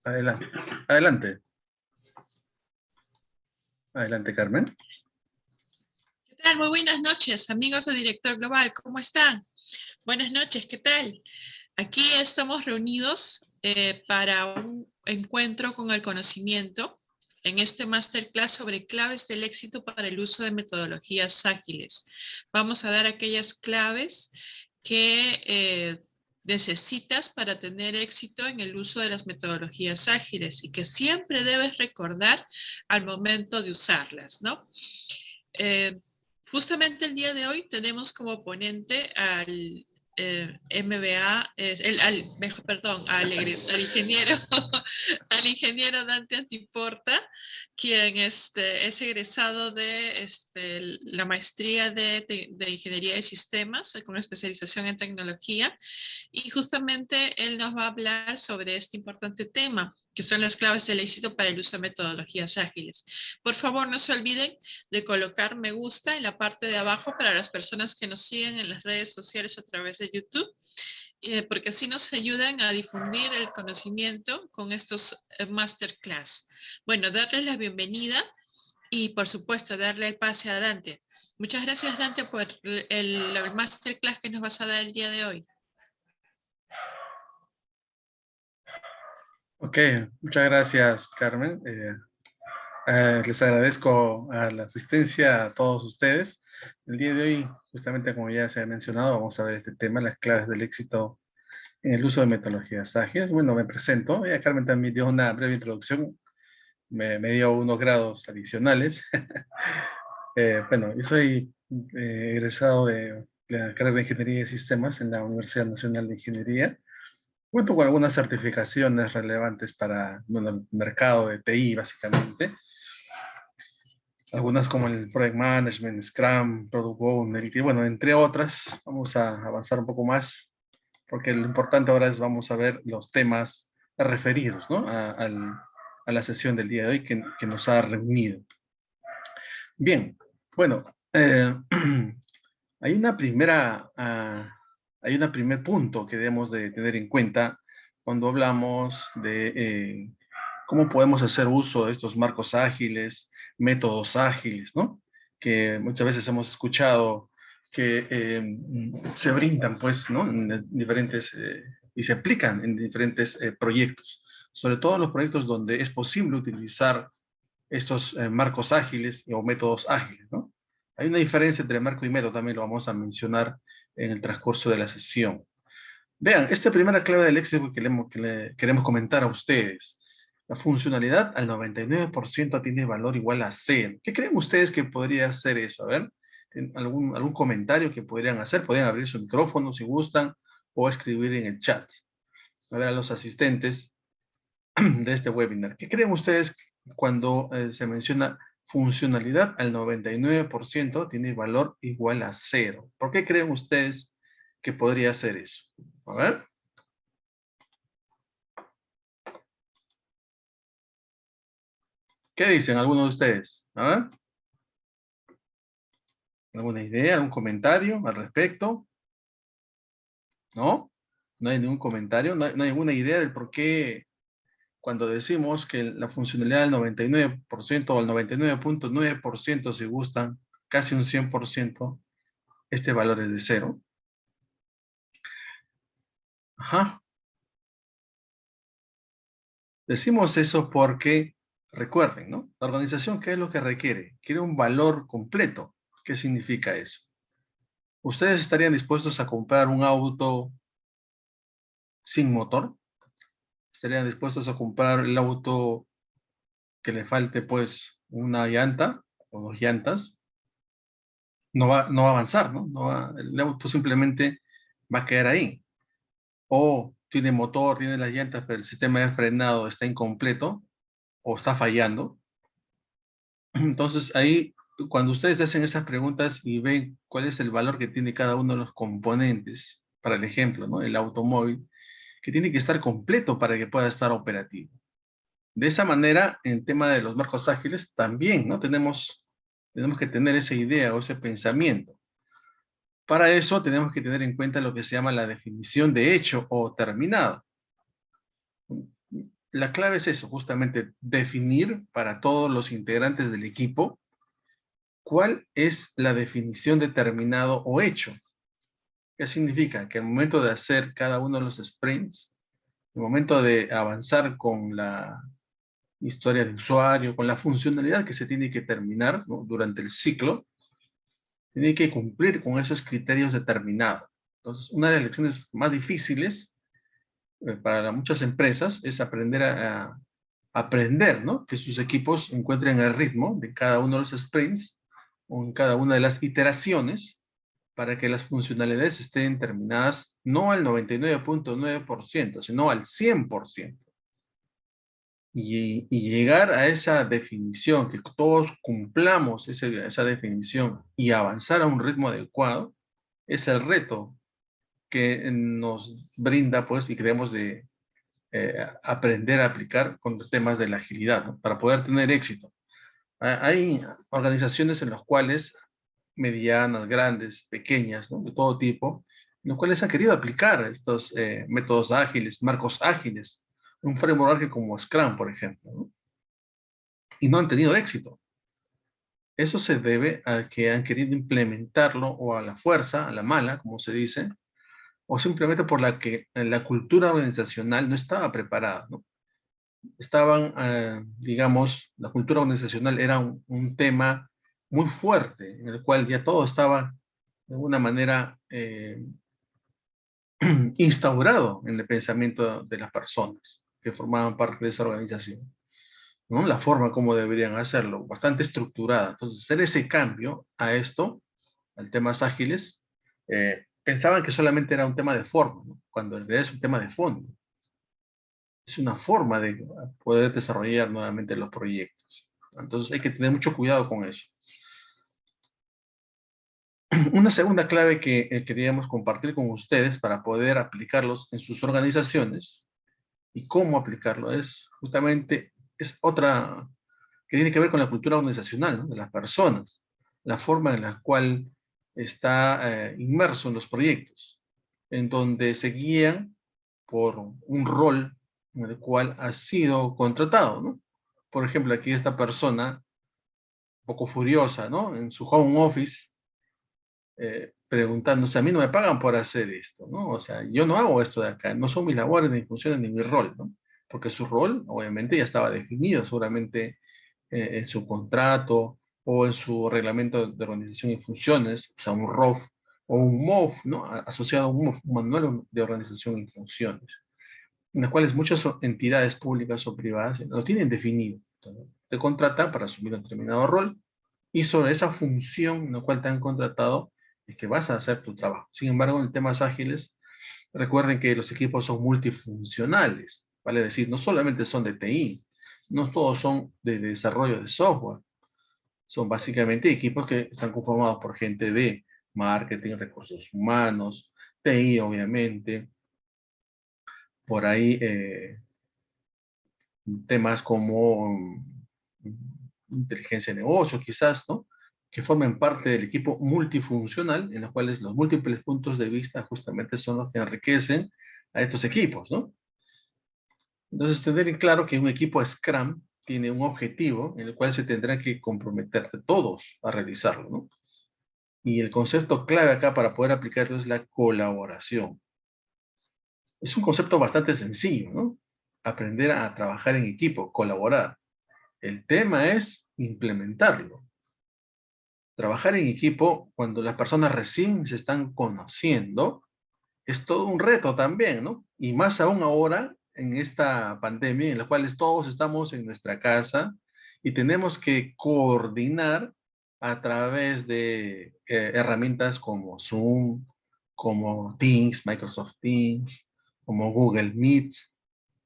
Adelante. Adelante. Adelante, Carmen. ¿Qué tal? Muy buenas noches, amigos de Director Global. ¿Cómo están? Buenas noches, ¿qué tal? Aquí estamos reunidos para un encuentro con el conocimiento en este masterclass sobre claves del éxito para el uso de metodologías ágiles. Vamos a dar aquellas claves que necesitas para tener éxito en el uso de las metodologías ágiles y que siempre debes recordar al momento de usarlas, ¿no? Eh, Justamente el día de hoy tenemos como ponente al MBA, perdón, al ingeniero, al ingeniero Dante Antiporta, quien es egresado de la maestría de Ingeniería de Sistemas con especialización en tecnología, y justamente él nos va a hablar sobre este importante tema, que son las claves del éxito para el uso de metodologías ágiles. Por favor, no se olviden de colocar me gusta en la parte de abajo para las personas que nos siguen en las redes sociales a través de YouTube, porque así nos ayudan a difundir el conocimiento con estos masterclass. Bueno, darles la bienvenida y por supuesto darle el pase a Dante. Muchas gracias, Dante, por el masterclass que nos vas a dar el día de hoy. Ok, muchas gracias, Carmen. Les agradezco a la asistencia a todos ustedes. El día de hoy, justamente como ya se ha mencionado, vamos a ver este tema, las claves del éxito en el uso de metodologías ágiles. Bueno, me presento. Ya Carmen también dio una breve introducción, me dio unos grados adicionales. Bueno, yo soy egresado de la carrera de Ingeniería de Sistemas en la Universidad Nacional de Ingeniería. Cuento con algunas certificaciones relevantes para bueno, el mercado de TI, básicamente. Algunas como el Project Management, Scrum, Product Owner, y bueno, entre otras. Vamos a avanzar un poco más, porque lo importante ahora es vamos a ver los temas referidos, ¿no? a la sesión del día de hoy que nos ha reunido. Bien, bueno, hay una primera, hay un primer punto que debemos de tener en cuenta cuando hablamos de cómo podemos hacer uso de estos marcos ágiles, métodos ágiles, ¿no? Que muchas veces hemos escuchado que se brindan, pues, ¿no? En diferentes, y se aplican en diferentes proyectos, sobre todo en los proyectos donde es posible utilizar estos marcos ágiles o métodos ágiles, ¿no? Hay una diferencia entre marco y método, también lo vamos a mencionar en el transcurso de la sesión. Vean, esta primera clave del éxito que le queremos comentar a ustedes. La funcionalidad al 99% tiene valor igual a 0. ¿Qué creen ustedes que podría ser eso? A ver, algún comentario que podrían hacer? Podrían abrir su micrófono si gustan o escribir en el chat. A ver, a los asistentes de este webinar. ¿Qué creen ustedes cuando se menciona funcionalidad al 99% tiene valor igual a 0? ¿Por qué creen ustedes que podría ser eso? A ver. ¿Qué dicen algunos de ustedes? A ver. ¿Alguna idea, algún comentario al respecto? ¿No? ¿No hay ningún comentario? ¿No hay ninguna idea del por qué cuando decimos que la funcionalidad del 99% o al 99.9% si gustan, casi un 100%, este valor es de 0? Ajá. Decimos eso porque, recuerden, ¿no? La organización, ¿qué es lo que requiere? Quiere un valor completo. ¿Qué significa eso? ¿Ustedes estarían dispuestos a comprar un auto sin motor? ¿Estarían dispuestos a comprar el auto que le falte, pues, una llanta o dos llantas? No va a avanzar, ¿no? El auto simplemente va a quedar ahí. O tiene motor, tiene las llantas, pero el sistema de frenado está incompleto o está fallando. Entonces ahí, cuando ustedes hacen esas preguntas y ven cuál es el valor que tiene cada uno de los componentes, para el ejemplo, ¿no? El automóvil, que tiene que estar completo para que pueda estar operativo. De esa manera, en el tema de los marcos ágiles, también, ¿no? Tenemos que tener esa idea o ese pensamiento. Para eso tenemos que tener en cuenta lo que se llama la definición de hecho o terminado. la clave es eso, justamente definir para todos los integrantes del equipo cuál es la definición determinado o hecho. ¿Qué significa? Que al momento de hacer cada uno de los sprints, el momento de avanzar con la historia de usuario, con la funcionalidad que se tiene que terminar, ¿no?, durante el ciclo, tiene que cumplir con esos criterios determinados. Entonces, una de las lecciones más difíciles para muchas empresas es aprender a aprender, ¿no?, que sus equipos encuentren el ritmo de cada uno de los sprints o en cada una de las iteraciones para que las funcionalidades estén terminadas no al 99.9%, sino al 100%. Y llegar a esa definición, que todos cumplamos esa definición y avanzar a un ritmo adecuado, es el reto que nos brinda, pues, y que debemos de aprender a aplicar con los temas de la agilidad, ¿no?, para poder tener éxito. Hay organizaciones en las cuales, medianas, grandes, pequeñas, ¿no?, de todo tipo, en las cuales han querido aplicar estos métodos ágiles, marcos ágiles, un framework ágil como Scrum, por ejemplo, ¿no?, y no han tenido éxito. Eso se debe a que han querido implementarlo o a la fuerza, a la mala, como se dice, o simplemente por la que la cultura organizacional no estaba preparada, ¿no? Estaban, digamos, la cultura organizacional era un tema muy fuerte, en el cual ya todo estaba de alguna manera instaurado en el pensamiento de las personas que formaban parte de esa organización, ¿no? La forma como deberían hacerlo, bastante estructurada. Entonces, hacer ese cambio a esto, al temas ágiles, pensaban que solamente era un tema de forma, ¿no?, cuando en realidad es un tema de fondo. Es una forma de poder desarrollar nuevamente los proyectos. Entonces hay que tener mucho cuidado con eso. Una segunda clave que queríamos compartir con ustedes para poder aplicarlos en sus organizaciones y cómo aplicarlo es justamente, es otra que tiene que ver con la cultura organizacional, ¿no?, de las personas, la forma en la cual está inmerso en los proyectos, en donde se guían por un rol en el cual ha sido contratado, ¿no? Por ejemplo, aquí esta persona, un poco furiosa, ¿no?, en su home office, preguntándose, a mí no me pagan por hacer esto, ¿no? O sea, yo no hago esto de acá, no son mis labores, ni funciones, ni mi rol, ¿no? Porque su rol, obviamente, ya estaba definido, seguramente en su contrato o en su reglamento de organización y funciones, o sea, un ROF o un MOF, ¿no?, asociado a un MOF, un manual de organización y funciones, en las cuales muchas entidades públicas o privadas lo tienen definido. Entonces, te contratan para asumir un determinado rol y sobre esa función en la cual te han contratado es que vas a hacer tu trabajo. Sin embargo, en temas ágiles, recuerden que los equipos son multifuncionales, vale decir, no solamente son de TI, no todos son de desarrollo de software, son básicamente equipos que están conformados por gente de marketing, recursos humanos, TI, obviamente, por ahí temas como inteligencia de negocio, quizás, ¿no?, que formen parte del equipo multifuncional, en los cuales los múltiples puntos de vista justamente son los que enriquecen a estos equipos, ¿no? Entonces, tener en claro que un equipo Scrum tiene un objetivo en el cual se tendrán que comprometer todos a realizarlo, ¿no? Y el concepto clave acá para poder aplicarlo es la colaboración. Es un concepto bastante sencillo, ¿no? Aprender a trabajar en equipo, colaborar. El tema es implementarlo. Trabajar en equipo cuando las personas recién se están conociendo es todo un reto también, ¿no? Y más aún ahora en esta pandemia en la cual todos estamos en nuestra casa y tenemos que coordinar a través de herramientas como Zoom, como Teams, Microsoft Teams, como Google Meet,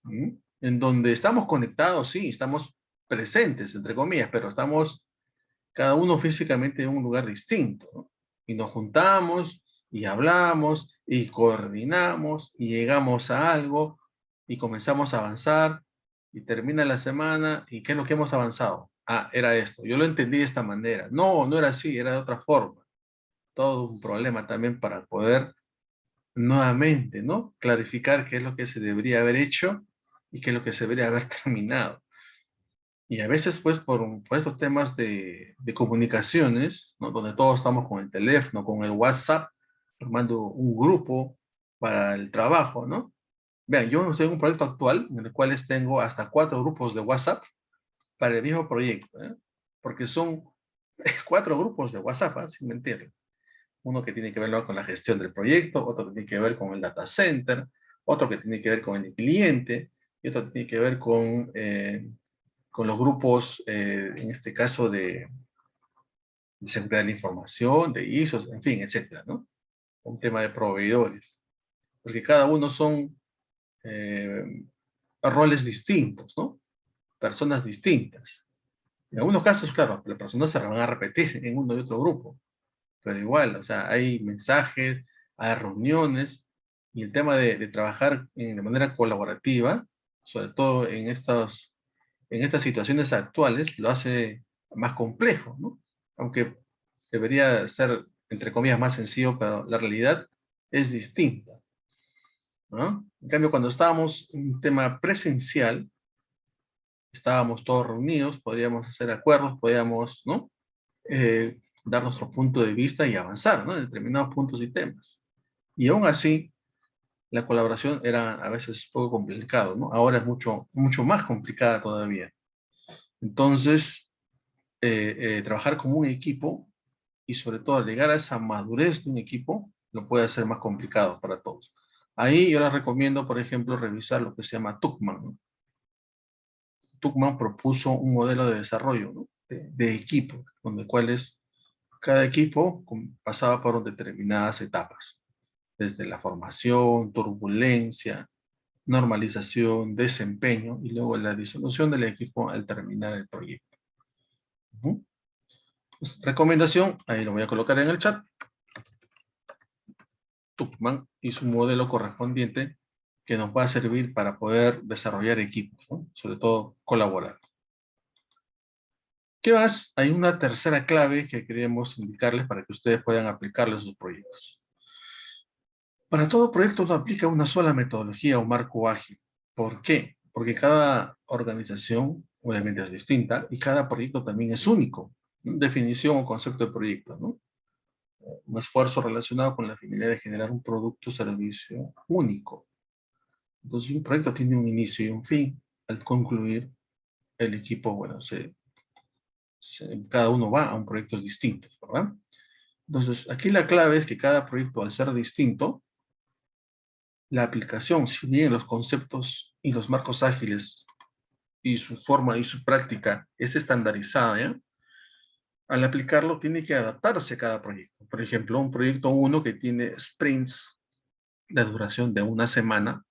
¿m? En donde estamos conectados, sí, estamos presentes, entre comillas, pero estamos cada uno físicamente en un lugar distinto, ¿no? Y nos juntamos y hablamos y coordinamos y llegamos a algo y comenzamos a avanzar y termina la semana y ¿qué es lo que hemos avanzado? Ah, era esto. Yo lo entendí de esta manera. No, no era así, era de otra forma. Todo un problema también para poder nuevamente, ¿no?, clarificar qué es lo que se debería haber hecho y qué es lo que se debería haber terminado. Y a veces, pues, por estos temas de comunicaciones, ¿no? Donde todos estamos con el teléfono, con el WhatsApp, formando un grupo para el trabajo, ¿no? Vean, yo estoy en un proyecto actual en el cual tengo hasta 4 grupos de WhatsApp para el mismo proyecto, ¿eh? Porque son 4 grupos de WhatsApp, ¿eh? Sin mentir. Uno que tiene que ver con la gestión del proyecto, otro que tiene que ver con el data center, otro que tiene que ver con el cliente, y otro que tiene que ver con los grupos, en este caso de seguridad de la información, de ISOs, en fin, etcétera, ¿no? Un tema de proveedores. Porque cada uno son eh, roles distintos, ¿no? Personas distintas. En algunos casos, claro, las personas se van a repetir en uno y otro grupo, pero igual, o sea, hay mensajes, hay reuniones, y el tema de trabajar de manera colaborativa, sobre todo en estas situaciones actuales, lo hace más complejo, ¿no? Aunque debería ser, entre comillas, más sencillo, pero la realidad es distinta, ¿no? En cambio, cuando estábamos en un tema presencial, estábamos todos reunidos, podíamos hacer acuerdos, podíamos, ¿no? Dar nuestro punto de vista y avanzar, ¿no? En determinados puntos y temas. Y aún así, la colaboración era a veces un poco complicado, ¿no? Ahora es mucho más complicada todavía. Entonces, trabajar como un equipo y sobre todo llegar a esa madurez de un equipo lo puede hacer más complicado para todos. Ahí yo les recomiendo, por ejemplo, revisar lo que se llama Tuckman, ¿no? Tuckman propuso un modelo de desarrollo, ¿no? de equipo, donde cuales cada equipo pasaba por determinadas etapas, desde la formación, turbulencia, normalización, desempeño y luego la disolución del equipo al terminar el proyecto. Pues, recomendación, ahí lo voy a colocar en el chat. Tuckman y su modelo correspondiente que nos va a servir para poder desarrollar equipos, ¿no? Sobre todo colaborar. ¿Qué más? Hay una tercera clave que queremos indicarles para que ustedes puedan aplicarlo en sus proyectos. Para todo proyecto no aplica una sola metodología o marco ágil. ¿Por qué? Porque cada organización obviamente es distinta y cada proyecto también es único. Definición o concepto de proyecto, ¿no? Un esfuerzo relacionado con la finalidad de generar un producto o servicio único. Entonces, un proyecto tiene un inicio y un fin. Al concluir, el equipo, bueno, cada uno va a un proyecto distinto, ¿verdad? Entonces, aquí la clave es que cada proyecto, al ser distinto, la aplicación, si bien los conceptos y los marcos ágiles y su forma y su práctica es estandarizada, ¿ya? Al aplicarlo tiene que adaptarse a cada proyecto. Por ejemplo, un proyecto 1 que tiene sprints de duración de una semana,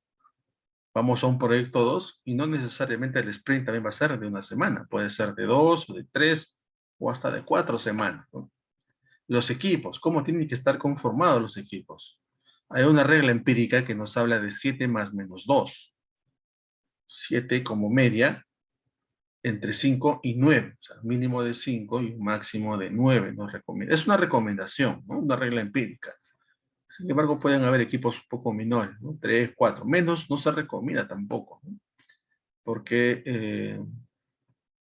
vamos a un proyecto 2 y no necesariamente el sprint también va a ser de una semana, puede ser de 2 o de 3 o hasta de 4 semanas, ¿no? Los equipos, ¿cómo tienen que estar conformados los equipos? Hay una regla empírica que nos habla de 7 más menos 2. 7 como media, entre 5 y 9, o sea, mínimo de 5 y un máximo de 9. Es una recomendación, ¿no? Una regla empírica. Sin embargo, pueden haber equipos un poco menores, ¿no? 3, 4. Menos no se recomienda tampoco, ¿no? Porque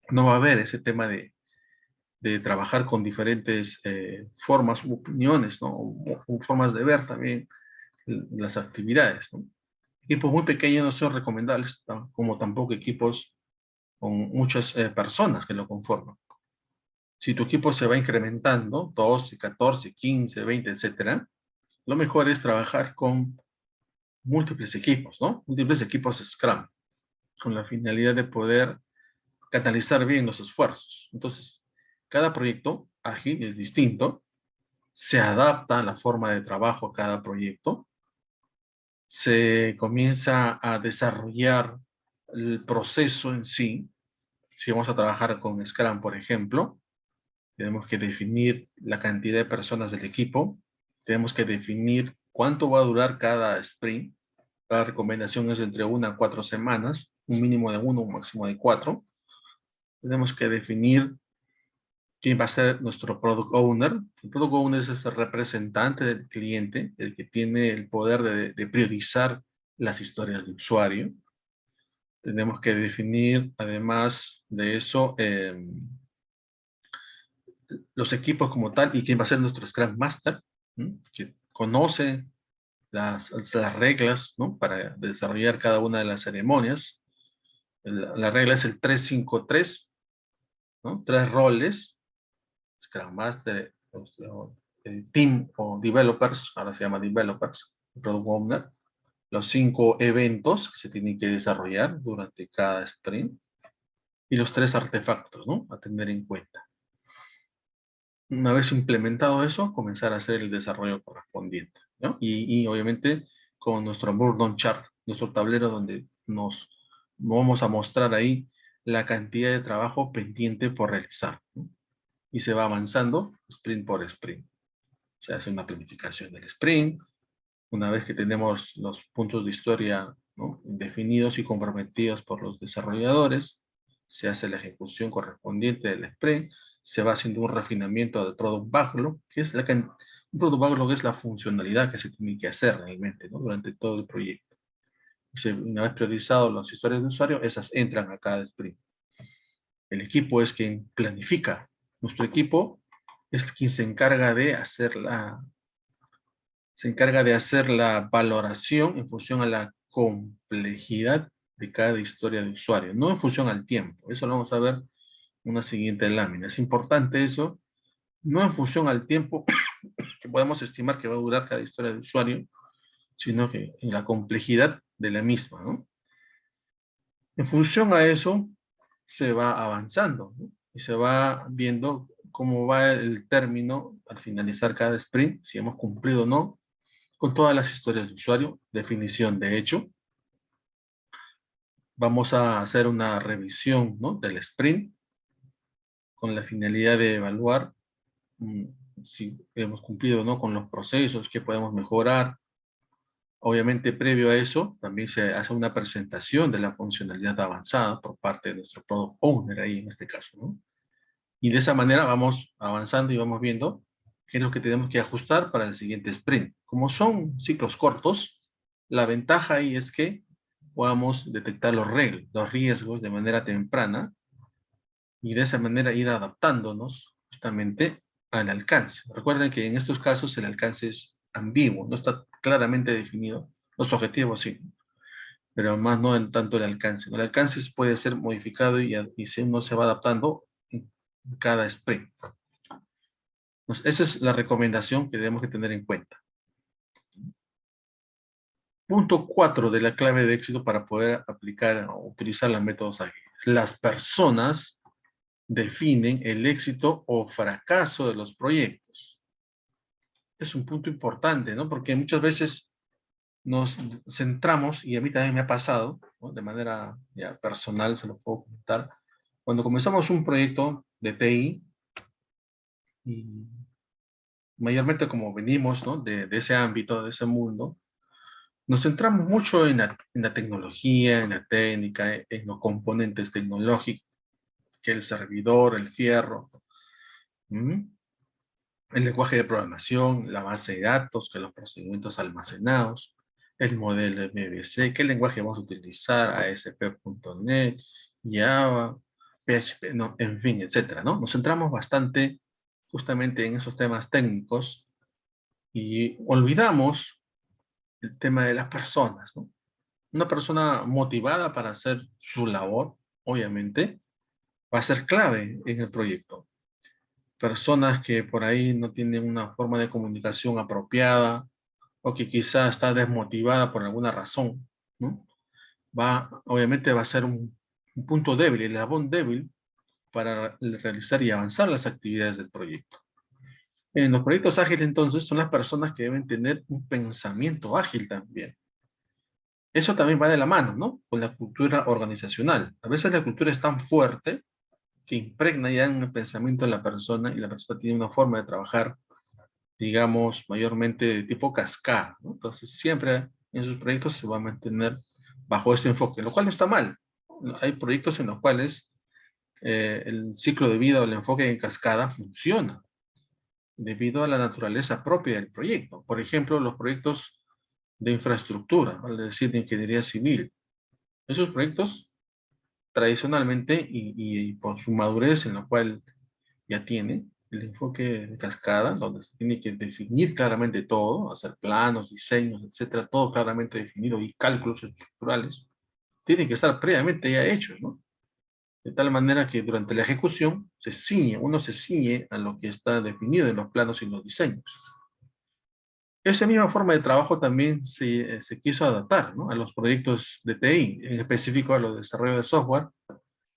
no va a haber ese tema de trabajar con diferentes formas u opiniones, ¿no? O formas de ver también las actividades, ¿no? Equipos muy pequeños no son recomendables, como tampoco equipos con muchas personas que lo conforman. Si tu equipo se va incrementando, 12, 14, 15, 20, etcétera, lo mejor es trabajar con múltiples equipos, ¿no? Múltiples equipos Scrum, con la finalidad de poder canalizar bien los esfuerzos. Entonces, cada proyecto ágil es distinto, se adapta a la forma de trabajo a cada proyecto, se comienza a desarrollar el proceso en sí. Si vamos a trabajar con Scrum, por ejemplo, tenemos que definir la cantidad de personas del equipo, tenemos que definir cuánto va a durar cada sprint. La recomendación es entre 1 a 4 semanas, un mínimo de 1, un máximo de 4. Tenemos que definir quién va a ser nuestro Product Owner. El Product Owner es este representante del cliente, el que tiene el poder de priorizar las historias de usuario. Tenemos que definir, además de eso, los equipos como tal y quién va a ser nuestro Scrum Master, ¿no? Que conoce las reglas, ¿no? Para desarrollar cada una de las ceremonias. La regla es el 3-5-3, ¿no? 3 roles, Scrum Master, Team o Developers, ahora se llama Developers, Product Owner, los 5 eventos que se tienen que desarrollar durante cada sprint y los 3 artefactos, ¿no? A tener en cuenta. Una vez implementado eso, comenzar a hacer el desarrollo correspondiente, ¿no? Y obviamente con nuestro Burn Chart, nuestro tablero donde nos vamos a mostrar ahí la cantidad de trabajo pendiente por realizar, ¿no? Y se va avanzando sprint por sprint. Se hace una planificación del sprint. Una vez que tenemos los puntos de historia, ¿no?, definidos y comprometidos por los desarrolladores, se hace la ejecución correspondiente del sprint, se va haciendo un refinamiento del Product Backlog, que es un Product Backlog es la funcionalidad que se tiene que hacer realmente, ¿no?, durante todo el proyecto. Una vez priorizados las historias de usuario, esas entran a cada sprint. El equipo es quien planifica. Nuestro equipo es quien se encarga de hacer la valoración en función a la complejidad de cada historia de usuario, no en función al tiempo. Eso lo vamos a ver en una siguiente lámina. Es importante eso, no en función al tiempo que podemos estimar que va a durar cada historia de usuario, sino que en la complejidad de la misma, ¿no? En función a eso, se va avanzando, ¿no? Y se va viendo cómo va el término al finalizar cada sprint, si hemos cumplido o no, con todas las historias de usuario, definición de hecho. Vamos a hacer una revisión, ¿no?, del sprint con la finalidad de evaluar mm, si hemos cumplido o no con los procesos, qué podemos mejorar. Obviamente, previo a eso, también se hace una presentación de la funcionalidad avanzada por parte de nuestro Product Owner ahí en este caso, ¿no? Y de esa manera vamos avanzando y vamos viendo qué es lo que tenemos que ajustar para el siguiente sprint. Como son ciclos cortos, la ventaja ahí es que podamos detectar los riesgos de manera temprana y de esa manera ir adaptándonos justamente al alcance. Recuerden que en estos casos el alcance es ambiguo, no está claramente definido. Los objetivos sí, pero más no en tanto el alcance. El alcance puede ser modificado y uno se va adaptando en cada sprint. Entonces, esa es la recomendación que debemos de tener en cuenta. Punto 4 de la clave de éxito para poder aplicar o utilizar los métodos ágiles. Las personas definen el éxito o fracaso de los proyectos. Es un punto importante, ¿no? Porque muchas veces nos centramos, y a mí también me ha pasado, ¿no?, de manera ya personal, se lo puedo comentar, cuando comenzamos un proyecto de TI, y mayormente como venimos, ¿no?, de ese ámbito, de ese mundo, nos centramos mucho en la tecnología, en la técnica, en los componentes tecnológicos, que el servidor, el fierro, ¿m? El lenguaje de programación, la base de datos, que los procedimientos almacenados, el modelo MVC, qué lenguaje vamos a utilizar, ASP.NET, Java, PHP, no, en fin, etcétera, ¿no? Nos centramos bastante justamente en esos temas técnicos y olvidamos el tema de las personas, ¿no? Una persona motivada para hacer su labor, obviamente, va a ser clave en el proyecto. Personas que por ahí no tienen una forma de comunicación apropiada o que quizá está desmotivada por alguna razón, ¿no? Obviamente va a ser un punto débil, el eslabón débil para realizar y avanzar las actividades del proyecto. En los proyectos ágiles, entonces, son las personas que deben tener un pensamiento ágil también. Eso también va de la mano, ¿no?, con la cultura organizacional. A veces la cultura es tan fuerte que impregna ya en el pensamiento de la persona y la persona tiene una forma de trabajar, digamos, mayormente de tipo cascada, ¿no? Entonces, siempre en sus proyectos se va a mantener bajo ese enfoque, lo cual no está mal. Hay proyectos en los cuales el ciclo de vida o el enfoque en cascada funciona debido a la naturaleza propia del proyecto. Por ejemplo, los proyectos de infraestructura, es decir, de ingeniería civil. Esos proyectos tradicionalmente y por su madurez en la cual ya tiene el enfoque de cascada, donde se tiene que definir claramente todo, hacer planos, diseños, etcétera, todo claramente definido y cálculos estructurales, tienen que estar previamente ya hechos, ¿no? De tal manera que durante la ejecución uno se ciñe a lo que está definido en los planos y los diseños. Esa misma forma de trabajo también se quiso adaptar, ¿no?, a los proyectos de TI, en específico a los de desarrollo de software,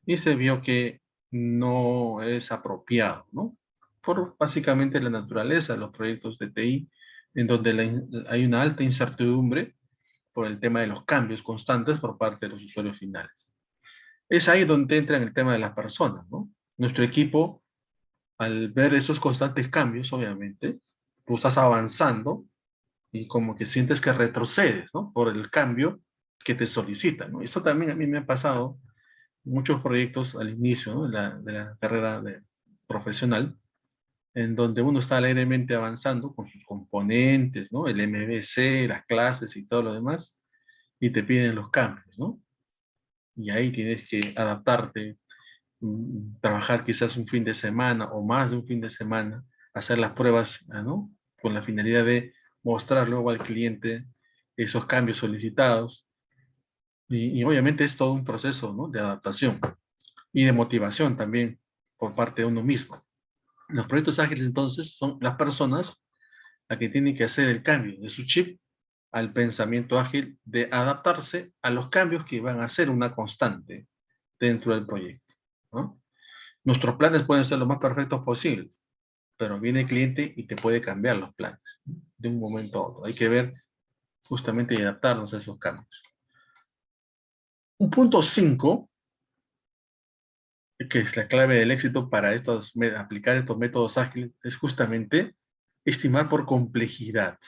y se vio que no es apropiado, ¿no? Por básicamente la naturaleza de los proyectos de TI, en donde hay una alta incertidumbre por el tema de los cambios constantes por parte de los usuarios finales. Es ahí donde entra en el tema de las personas, ¿no? Nuestro equipo, al ver esos constantes cambios, obviamente, tú estás avanzando y como que sientes que retrocedes, ¿no?, por el cambio que te solicitan, ¿no? Esto también a mí me ha pasado en muchos proyectos al inicio, ¿no?, de la carrera profesional, en donde uno está alegremente avanzando con sus componentes, ¿no?, el MVC, las clases y todo lo demás, y te piden los cambios, ¿no? Y ahí tienes que adaptarte, trabajar quizás un fin de semana o más de un fin de semana, hacer las pruebas, ¿no?, con la finalidad de mostrar luego al cliente esos cambios solicitados. Y obviamente es todo un proceso, ¿no?, de adaptación y de motivación también por parte de uno mismo. Los proyectos ágiles entonces son las personas las que tienen que hacer el cambio de su chip al pensamiento ágil, de adaptarse a los cambios que van a ser una constante dentro del proyecto, ¿no? Nuestros planes pueden ser los más perfectos posibles, pero viene el cliente y te puede cambiar los planes, ¿no?, de un momento a otro. Hay que ver justamente y adaptarnos a esos cambios. Un punto 5, que es la clave del éxito para aplicar estos métodos ágiles, es justamente estimar por complejidad.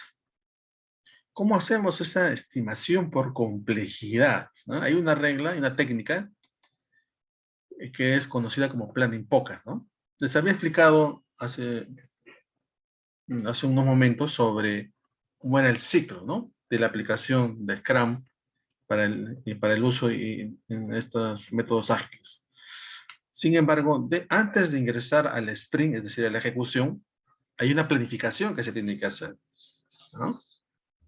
¿Cómo hacemos esa estimación por complejidad?, ¿no? Hay una regla, hay una técnica que es conocida como planning poker, ¿no? Les había explicado hace unos momentos sobre cómo era el ciclo, ¿no?, de la aplicación de Scrum para el uso en estos métodos ágiles. Sin embargo, antes de ingresar al sprint, es decir, a la ejecución, hay una planificación que se tiene que hacer, ¿no?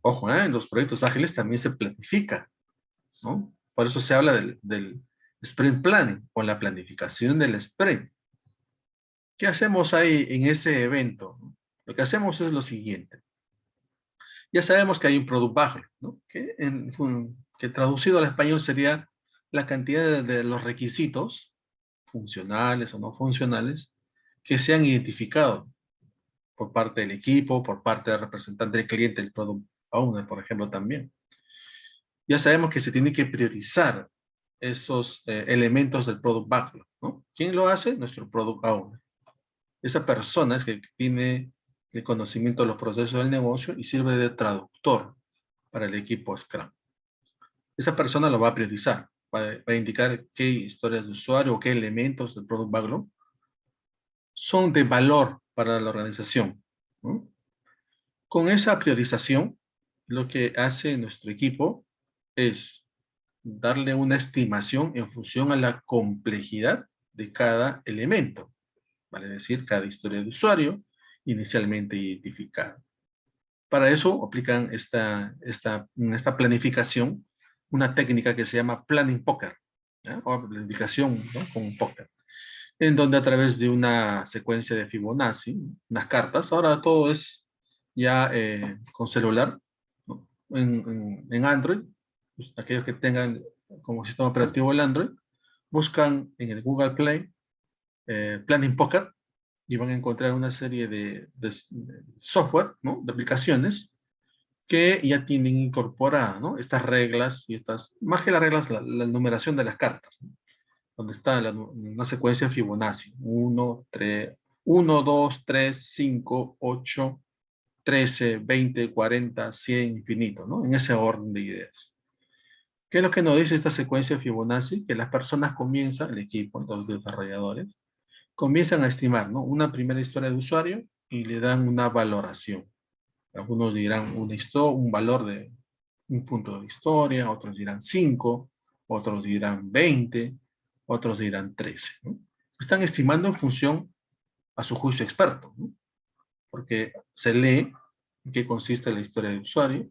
Ojo, en los proyectos ágiles también se planifica, ¿no? Por eso se habla del sprint planning, o la planificación del sprint. ¿Qué hacemos ahí en ese evento? Lo que hacemos es lo siguiente. Ya sabemos que hay un product backlog, ¿no?, que traducido al español sería la cantidad de los requisitos, funcionales o no funcionales, que se han identificado por parte del equipo, por parte del representante del cliente, el product owner, por ejemplo, también. Ya sabemos que se tiene que priorizar esos elementos del product backlog, ¿no? ¿Quién lo hace? Nuestro product owner. Esa persona es que tiene el conocimiento de los procesos del negocio y sirve de traductor para el equipo Scrum. Esa persona lo va a priorizar, va a indicar qué historias de usuario o qué elementos del product backlog son de valor para la organización, ¿no? Con esa priorización, lo que hace nuestro equipo es darle una estimación en función a la complejidad de cada elemento, vale decir, cada historia de usuario inicialmente identificada. Para eso aplican en esta planificación una técnica que se llama planning poker, ¿ya?, o planificación, ¿no?, con póker, en donde a través de una secuencia de Fibonacci, unas cartas, ahora todo es ya con celular, ¿no?, en Android, pues, aquellos que tengan como sistema operativo el Android, buscan en el Google Play Planning Poker y van a encontrar una serie de software, ¿no?, de aplicaciones que ya tienen incorporadas, ¿no?, estas reglas y más que las reglas, la numeración de las cartas, ¿no?, donde está una secuencia Fibonacci, 1, 2, 3, 5, 8, 13, 20, 40, 100, infinito, ¿no?, en ese orden de ideas. ¿Qué es lo que nos dice esta secuencia Fibonacci? Que las personas comienzan, el equipo, los desarrolladores, comienzan a estimar, ¿no?, una primera historia de usuario y le dan una valoración. Algunos dirán un valor de un punto de historia, otros dirán 5, otros dirán 20, otros dirán 13, ¿no? Están estimando en función a su juicio experto, ¿no? Porque se lee en qué consiste la historia del usuario,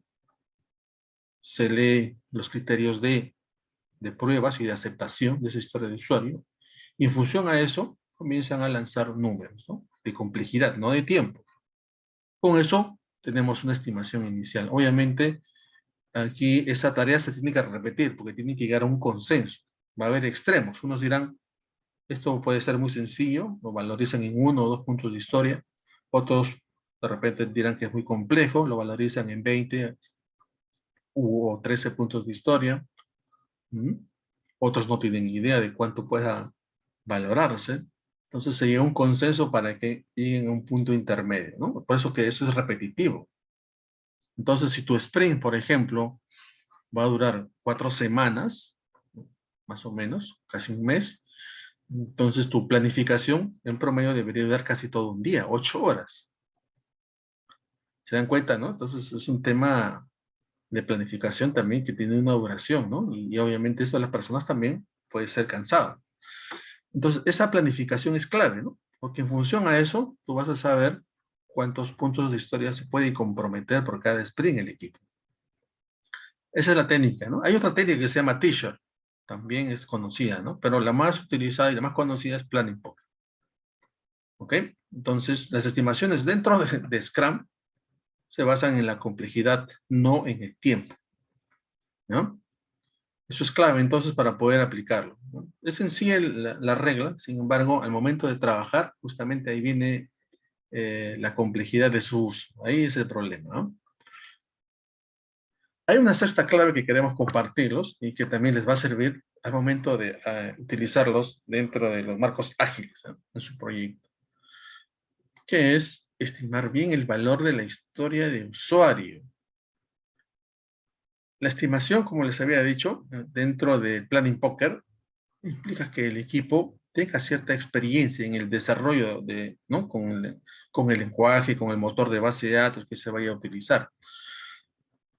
se lee los criterios de pruebas y de aceptación de esa historia de usuario, y en función a eso comienzan a lanzar números, ¿no? De complejidad, no de tiempo. Con eso tenemos una estimación inicial. Obviamente, aquí esa tarea se tiene que repetir porque tiene que llegar a un consenso. Va a haber extremos. Unos dirán, esto puede ser muy sencillo, lo valorizan en 1 o 2 puntos de historia. Otros de repente dirán que es muy complejo, lo valorizan en 20 o 13 puntos de historia. ¿Mm? Otros no tienen idea de cuánto pueda valorarse. Entonces se llega a un consenso para que lleguen a un punto intermedio, ¿no? Por eso que eso es repetitivo. Entonces, si tu sprint, por ejemplo, va a durar 4 semanas, más o menos, casi un mes, entonces tu planificación en promedio debería durar casi todo un día, 8 horas. ¿Se dan cuenta, no? Entonces es un tema de planificación también que tiene una duración, ¿no? Y obviamente eso a las personas también puede ser cansado. Entonces, esa planificación es clave, ¿no? Porque en función a eso, tú vas a saber cuántos puntos de historia se puede comprometer por cada sprint el equipo. Esa es la técnica, ¿no? Hay otra técnica que se llama T-shirt, también es conocida, ¿no? Pero la más utilizada y la más conocida es Planning Poker. ¿Ok? Entonces, las estimaciones dentro de Scrum se basan en la complejidad, no en el tiempo, ¿no? Eso es clave entonces para poder aplicarlo, ¿no? Es en sí la regla, sin embargo, al momento de trabajar, justamente ahí viene la complejidad de su uso. Ahí es el problema, ¿no? Hay una sexta clave que queremos compartirlos y que también les va a servir al momento de utilizarlos dentro de los marcos ágiles, ¿no? En su proyecto, que es estimar bien el valor de la historia de usuario. La estimación, como les había dicho, dentro de Planning Poker, implica que el equipo tenga cierta experiencia en el desarrollo de, ¿no? Con el lenguaje, con el motor de base de datos que se vaya a utilizar.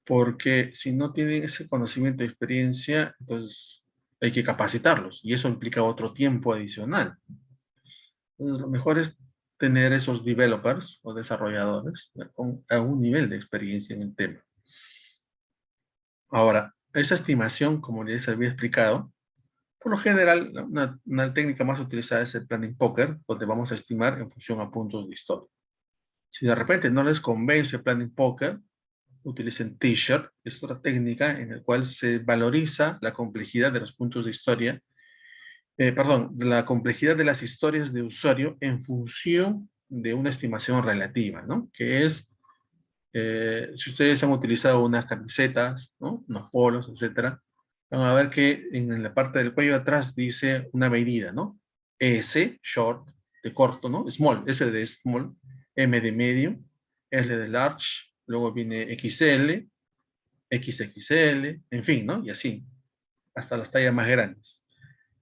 Porque si no tienen ese conocimiento y experiencia, entonces hay que capacitarlos y eso implica otro tiempo adicional. Entonces, lo mejor es tener esos developers o desarrolladores con algún nivel de experiencia en el tema. Ahora, esa estimación, como les había explicado, por lo general, una técnica más utilizada es el Planning Poker, donde vamos a estimar en función a puntos de historia. Si de repente no les convence el Planning Poker, utilicen T-shirt, es otra técnica en la cual se valoriza la complejidad de los puntos de historia, perdón, la complejidad de las historias de usuario en función de una estimación relativa, ¿no? Que es, si ustedes han utilizado unas camisetas, ¿no? Unos polos, etcétera, van a ver que en la parte del cuello de atrás dice una medida, ¿no? S, short, de corto, ¿no? Small, S de small, M de medium, L de large, luego viene XL, XXL, en fin, ¿no? Y así, hasta las tallas más grandes.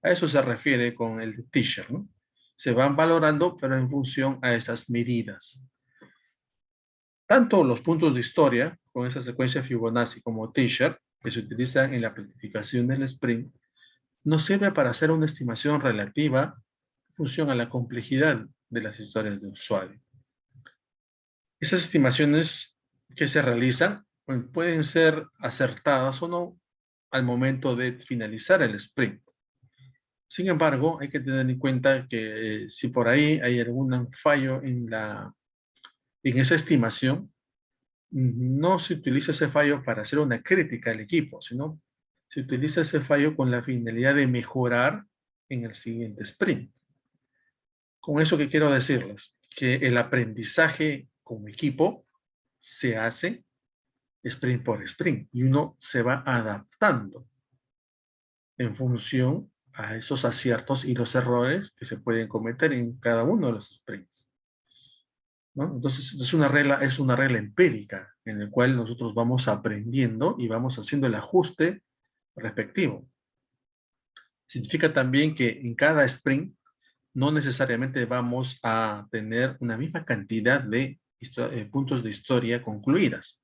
A eso se refiere con el t-shirt, ¿no? Se van valorando, pero en función a esas medidas. Tanto los puntos de historia, con esa secuencia Fibonacci, como t-shirt, que se utilizan en la planificación del sprint, nos sirve para hacer una estimación relativa en función a la complejidad de las historias de usuario. Esas estimaciones que se realizan pueden ser acertadas o no al momento de finalizar el sprint. Sin embargo, hay que tener en cuenta que si por ahí hay algún fallo en esa estimación, no se utiliza ese fallo para hacer una crítica al equipo, sino se utiliza ese fallo con la finalidad de mejorar en el siguiente sprint. Con eso que quiero decirles, que el aprendizaje como equipo se hace sprint por sprint y uno se va adaptando en función a esos aciertos y los errores que se pueden cometer en cada uno de los sprints, ¿no? Entonces, es una regla empírica en la cual nosotros vamos aprendiendo y vamos haciendo el ajuste respectivo. Significa también que en cada sprint no necesariamente vamos a tener una misma cantidad de puntos de historia concluidas.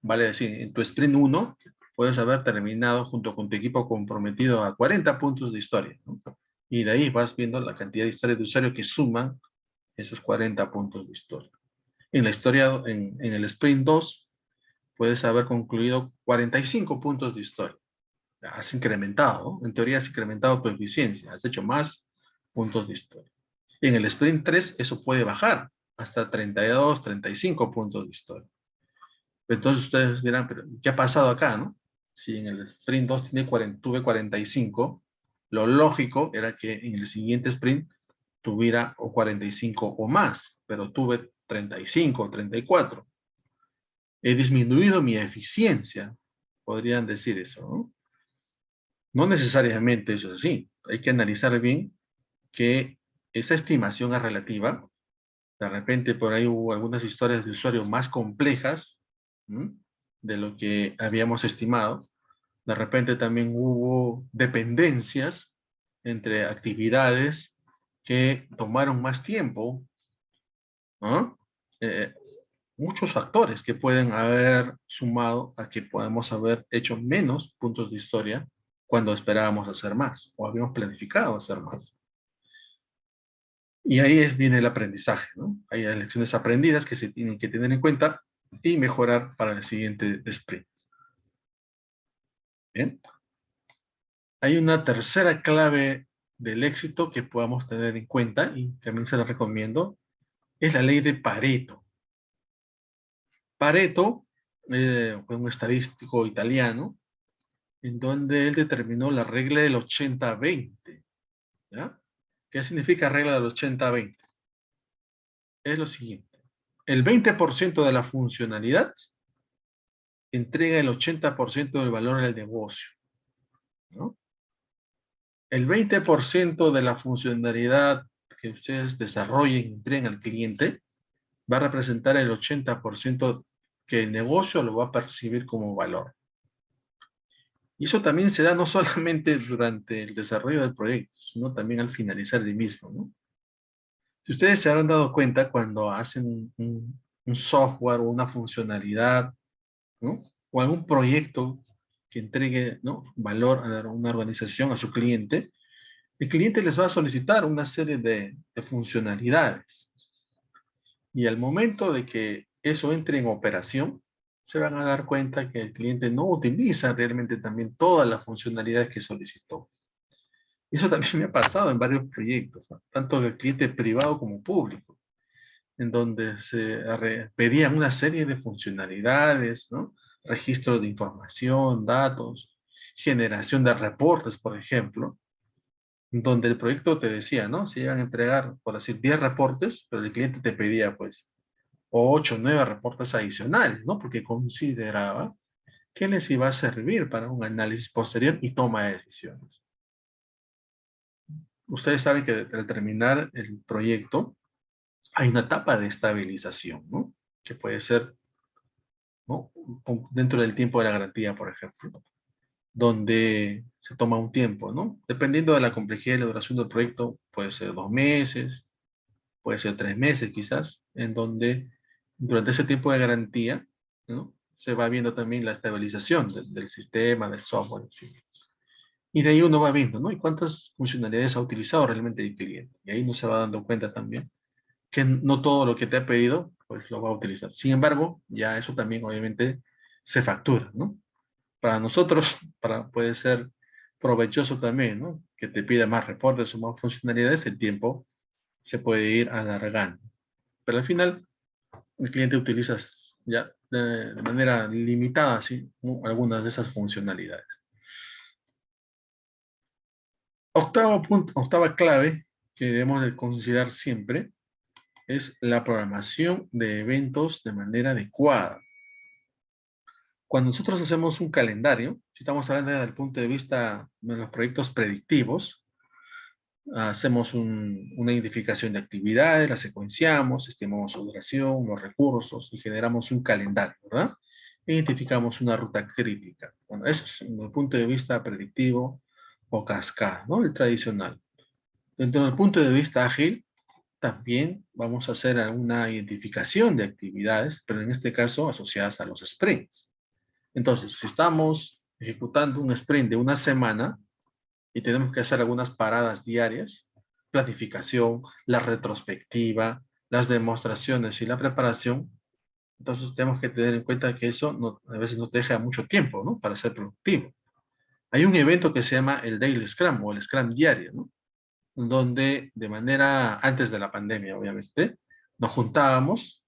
Vale decir, en tu sprint 1 puedes haber terminado junto con tu equipo comprometido a 40 puntos de historia, ¿no? Y de ahí vas viendo la cantidad de historias de usuario que suman esos 40 puntos de historia. En la historia, en el sprint 2, puedes haber concluido 45 puntos de historia. Has incrementado, ¿no? En teoría has incrementado tu eficiencia, has hecho más puntos de historia. En el sprint 3 eso puede bajar hasta 32, 35 puntos de historia. Entonces ustedes dirán, pero ¿qué ha pasado acá, no? Si en el sprint 2 tuve 45, lo lógico era que en el siguiente sprint tuviera o 45 o más, pero tuve 35 o 34. He disminuido mi eficiencia, podrían decir eso, ¿no? No necesariamente eso es así. Hay que analizar bien que esa estimación es relativa. De repente por ahí hubo algunas historias de usuario más complejas, ¿m?, de lo que habíamos estimado. De repente también hubo dependencias entre actividades que tomaron más tiempo, ¿no? Eh, Muchos factores que pueden haber sumado a que podamos haber hecho menos puntos de historia cuando esperábamos hacer más o habíamos planificado hacer más. Y ahí viene el aprendizaje, ¿no? Hay lecciones aprendidas que se tienen que tener en cuenta y mejorar para el siguiente sprint. Bien. Hay una tercera clave del éxito que podamos tener en cuenta y también se la recomiendo, es la ley de Pareto. Pareto fue un estadístico italiano en donde él determinó la regla del 80-20. ¿Ya? ¿Qué significa regla del 80-20? Es lo siguiente. El 20% de la funcionalidad entrega el 80% del valor del negocio, ¿no? El 20% de la funcionalidad que ustedes desarrollen y entreguen al cliente va a representar el 80% que el negocio lo va a percibir como valor. Y eso también se da no solamente durante el desarrollo del proyecto, sino también al finalizar el mismo, ¿no? Si ustedes se habrán dado cuenta cuando hacen un software o una funcionalidad, ¿no?, o algún proyecto que entregue, ¿no?, valor a una organización, a su cliente, el cliente les va a solicitar una serie de funcionalidades. Y al momento de que eso entre en operación, se van a dar cuenta que el cliente no utiliza realmente también todas las funcionalidades que solicitó. Y eso también me ha pasado en varios proyectos, ¿no?, tanto del cliente privado como público, en donde se pedían una serie de funcionalidades, ¿no? Registro de información, datos, generación de reportes, por ejemplo, donde el proyecto te decía, ¿no? Se iban a entregar, por decir, 10 reportes, pero el cliente te pedía, pues, 8 o 9 reportes adicionales, ¿no? Porque consideraba que les iba a servir para un análisis posterior y toma de decisiones. Ustedes saben que al terminar el proyecto, hay una etapa de estabilización, ¿no? Que puede ser, ¿no?, dentro del tiempo de la garantía, por ejemplo, donde se toma un tiempo, ¿no? Dependiendo de la complejidad y la duración del proyecto, puede ser 2 meses, puede ser 3 meses quizás, en donde durante ese tiempo de garantía, ¿no?, se va viendo también la estabilización del sistema, del software, ¿sí? Y de ahí uno va viendo, ¿no? Y cuántas funcionalidades ha utilizado realmente el cliente. Y ahí uno se va dando cuenta también que no todo lo que te ha pedido, pues lo va a utilizar. Sin embargo, ya eso también obviamente se factura, ¿no? Para nosotros, puede ser provechoso también, ¿no? Que te pida más reportes o más funcionalidades, el tiempo se puede ir alargando. Pero al final, el cliente utiliza ya de manera limitada, ¿sí?, algunas de esas funcionalidades. Octavo punto, octava clave que debemos de considerar siempre es la programación de eventos de manera adecuada. Cuando nosotros hacemos un calendario, si estamos hablando desde el punto de vista de los proyectos predictivos, hacemos una identificación de actividades, la secuenciamos, estimamos su duración, los recursos y generamos un calendario, ¿verdad? Identificamos una ruta crítica. Bueno, eso es desde el punto de vista predictivo o cascada, ¿no? El tradicional. Dentro del punto de vista ágil, también vamos a hacer una identificación de actividades, pero en este caso asociadas a los sprints. Entonces, si estamos ejecutando un sprint de una semana, y tenemos que hacer algunas paradas diarias, planificación, la retrospectiva, las demostraciones y la preparación. Entonces tenemos que tener en cuenta que eso a veces nos deja mucho tiempo, ¿no? Para ser productivo. Hay un evento que se llama el Daily Scrum o el Scrum diario, ¿no? Donde de manera, antes de la pandemia obviamente, nos juntábamos,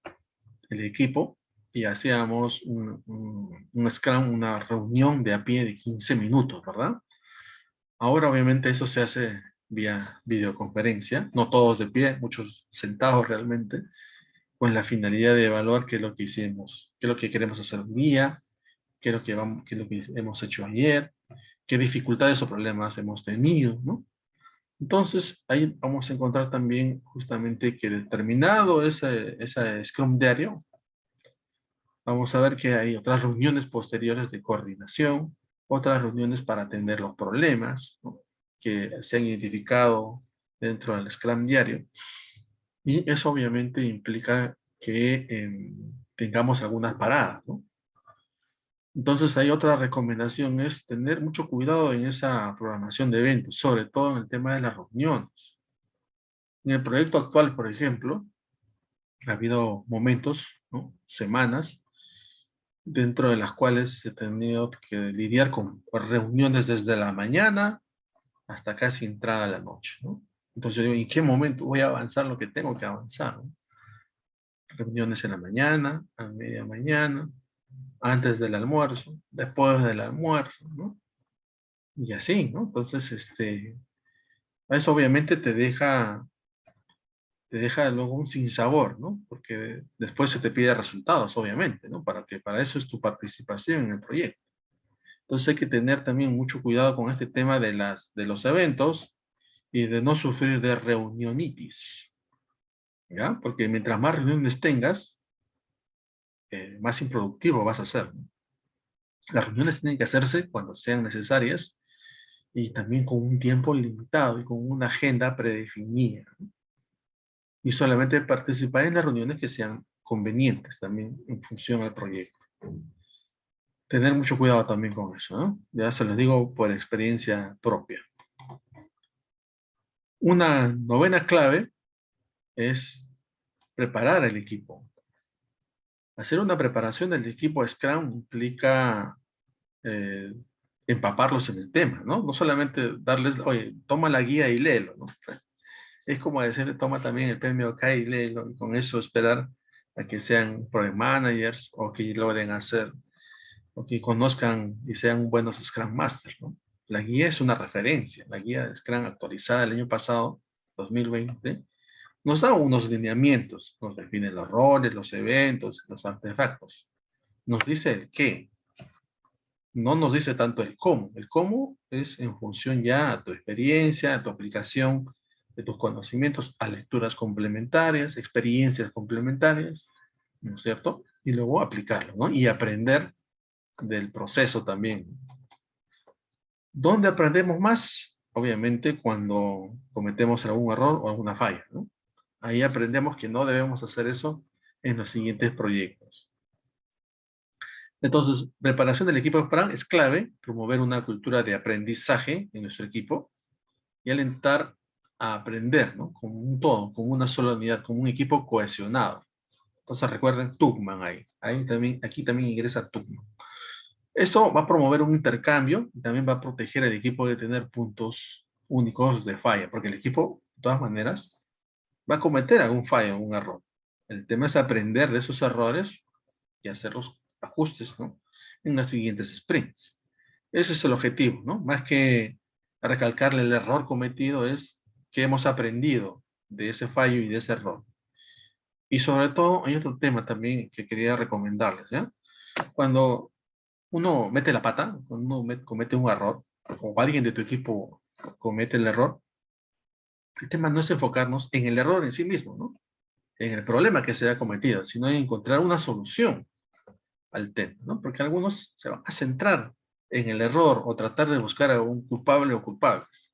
el equipo, y hacíamos un Scrum, una reunión de a pie de 15 minutos, ¿verdad? Ahora obviamente eso se hace vía videoconferencia, no todos de pie, muchos sentados realmente, con la finalidad de evaluar qué es lo que hicimos, qué es lo que queremos hacer hoy día, qué es lo que hemos hecho ayer, qué dificultades o problemas hemos tenido, ¿no? Entonces, ahí vamos a encontrar también justamente que determinado ese Scrum diario, vamos a ver que hay otras reuniones posteriores de coordinación, otras reuniones para atender los problemas, ¿no?, que se han identificado dentro del Scrum diario. Y eso obviamente implica que tengamos algunas paradas, ¿no? Entonces, hay otra recomendación, es tener mucho cuidado en esa programación de eventos, sobre todo en el tema de las reuniones. En el proyecto actual, por ejemplo, ha habido momentos, ¿no?, semanas, dentro de las cuales he tenido que lidiar con reuniones desde la mañana hasta casi entrada la noche, ¿no? Entonces yo digo, ¿en qué momento voy a avanzar lo que tengo que avanzar, ¿no? Reuniones en la mañana, a media mañana, antes del almuerzo, después del almuerzo, ¿no? Y así, ¿no? Entonces, eso obviamente te deja luego un sinsabor, ¿no? Porque después se te pide resultados, obviamente, ¿no? Para eso es tu participación en el proyecto. Entonces hay que tener también mucho cuidado con este tema de los eventos y de no sufrir de reunionitis, ¿ya? Porque mientras más reuniones tengas, más improductivo vas a ser, ¿no? Las reuniones tienen que hacerse cuando sean necesarias y también con un tiempo limitado y con una agenda predefinida, ¿no? Y solamente participar en las reuniones que sean convenientes también en función al proyecto. Tener mucho cuidado también con eso, ¿no? Ya se los digo por experiencia propia. Una novena clave es preparar el equipo. Hacer una preparación del equipo Scrum implica eh, empaparlos en el tema, ¿no? No solamente darles, oye, toma la guía y léelo, ¿no? Es como decirle, toma también el premio acá y léelo, y con eso esperar a que sean project managers o que logren hacer, o que conozcan y sean buenos Scrum Masters, ¿no? La guía es una referencia, la guía de Scrum actualizada el año pasado, 2020, nos da unos lineamientos, nos define los roles, los eventos, los artefactos. Nos dice el qué, no nos dice tanto el cómo. El cómo es en función ya a tu experiencia, a tu aplicación de tus conocimientos, a lecturas complementarias, experiencias complementarias, ¿no es cierto? Y luego aplicarlo, ¿no? Y aprender del proceso también. ¿Dónde aprendemos más? Obviamente cuando cometemos algún error o alguna falla, ¿no? Ahí aprendemos que no debemos hacer eso en los siguientes proyectos. Entonces, preparación del equipo Scrum es clave, promover una cultura de aprendizaje en nuestro equipo y alentar a aprender, ¿no? Como un todo, como una sola unidad, como un equipo cohesionado. Entonces recuerden Tuckman ahí también, aquí también ingresa Tuckman. Esto va a promover un intercambio y también va a proteger al equipo de tener puntos únicos de falla, porque el equipo, de todas maneras, va a cometer algún fallo, un error. El tema es aprender de esos errores y hacer los ajustes, ¿no?, en las siguientes sprints. Ese es el objetivo, ¿no? Más que recalcarle el error cometido, es que hemos aprendido de ese fallo y de ese error. Y sobre todo, hay otro tema también que quería recomendarles, ¿ya? Cuando uno mete la pata, cuando uno comete un error, o alguien de tu equipo comete el error, el tema no es enfocarnos en el error en sí mismo, ¿no?, en el problema que se ha cometido, sino en encontrar una solución al tema, ¿no? Porque algunos se van a centrar en el error o tratar de buscar a un culpable o culpables.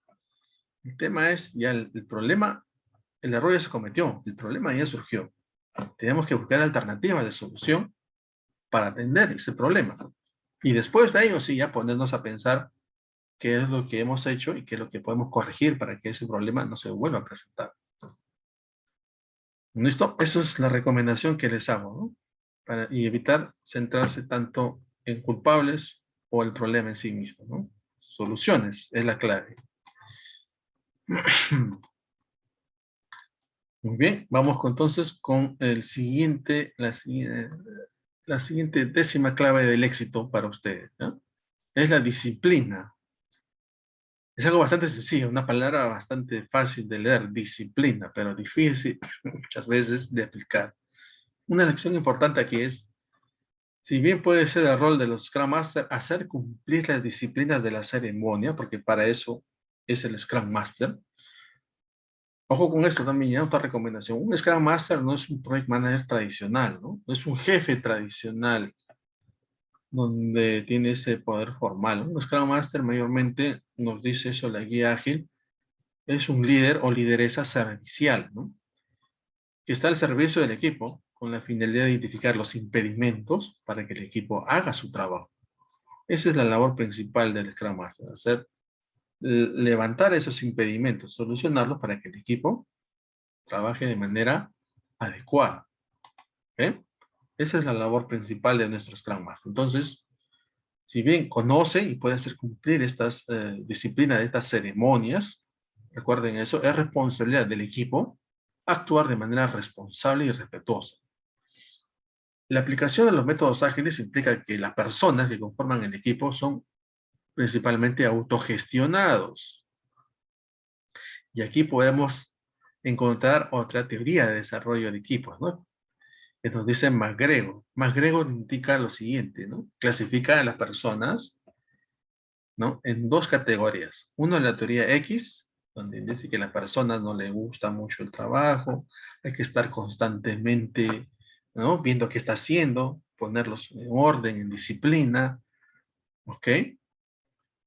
El tema es ya el problema, el error ya se cometió, el problema ya surgió. Tenemos que buscar alternativas de solución para atender ese problema. Y después de ello, sí, ya ponernos a pensar qué es lo que hemos hecho y qué es lo que podemos corregir para que ese problema no se vuelva a presentar. ¿Listo? Esa es la recomendación que les hago, ¿no? Y evitar centrarse tanto en culpables o el problema en sí mismo, ¿no? Soluciones es la clave. Muy bien, vamos entonces con el siguiente, la siguiente décima clave del éxito para ustedes, ¿no? Es la disciplina. Es algo bastante sencillo, una palabra bastante fácil de leer, disciplina, pero difícil muchas veces de aplicar. Una lección importante aquí es, si bien puede ser el rol de los Scrum Master hacer cumplir las disciplinas de la ceremonia, porque para eso es el Scrum Master. Ojo con esto también, ya otra recomendación. Un Scrum Master no es un Project Manager tradicional, ¿no? No es un jefe tradicional donde tiene ese poder formal. Un Scrum Master mayormente, nos dice eso la guía ágil, es un líder o lideresa servicial, ¿no? Que está al servicio del equipo con la finalidad de identificar los impedimentos para que el equipo haga su trabajo. Esa es la labor principal del Scrum Master, levantar esos impedimentos, solucionarlos para que el equipo trabaje de manera adecuada. ¿Ok? Esa es la labor principal de nuestro Scrum Master. Entonces, si bien conoce y puede hacer cumplir estas disciplinas, estas ceremonias, recuerden eso, es responsabilidad del equipo actuar de manera responsable y respetuosa. La aplicación de los métodos ágiles implica que las personas que conforman el equipo son principalmente autogestionados. Y aquí podemos encontrar otra teoría de desarrollo de equipos, ¿no? Que nos dice McGregor. McGregor indica lo siguiente, ¿no? Clasifica a las personas, ¿no? En dos categorías. Uno es la teoría X, donde dice que a las personas no le gusta mucho el trabajo, hay que estar constantemente, ¿no? Viendo qué está haciendo, ponerlos en orden, en disciplina, ¿ok?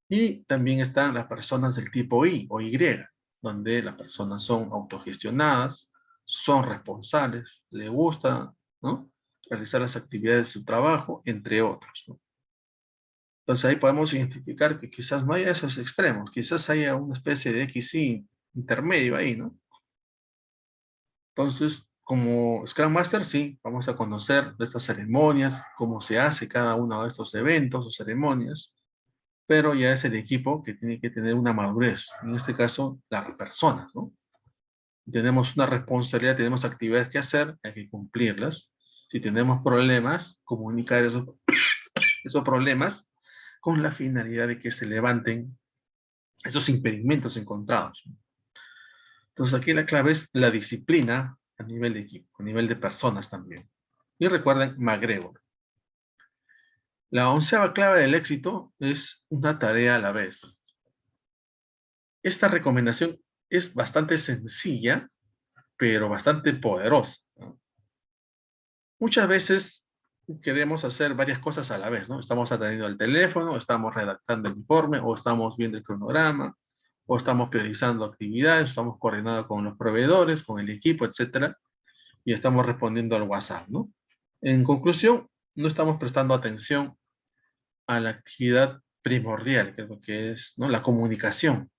Y también están las personas del tipo I o Y, donde las personas son autogestionadas, son responsables, le gusta, ¿no? Realizar las actividades de su trabajo, entre otros, ¿no? Entonces ahí podemos identificar que quizás no haya esos extremos, quizás haya una especie de XY intermedio ahí, ¿no? Entonces, como Scrum Master, sí, vamos a conocer de estas ceremonias, cómo se hace cada uno de estos eventos o ceremonias, pero ya es el equipo que tiene que tener una madurez, en este caso, las personas, ¿no? Tenemos una responsabilidad, tenemos actividades que hacer, hay que cumplirlas. Si tenemos problemas, comunicar esos problemas con la finalidad de que se levanten esos impedimentos encontrados. Entonces aquí la clave es la disciplina a nivel de equipo, a nivel de personas también. Y recuerden McGregor. La 11ª clave del éxito es una tarea a la vez. Esta recomendación es bastante sencilla, pero bastante poderosa, ¿no? Muchas veces queremos hacer varias cosas a la vez, ¿no? Estamos atendiendo el teléfono, estamos redactando el informe, o estamos viendo el cronograma, o estamos priorizando actividades, estamos coordinando con los proveedores, con el equipo, etcétera, y estamos respondiendo al WhatsApp, ¿no? En conclusión, no estamos prestando atención a la actividad primordial, que es lo que es, ¿no? La comunicación.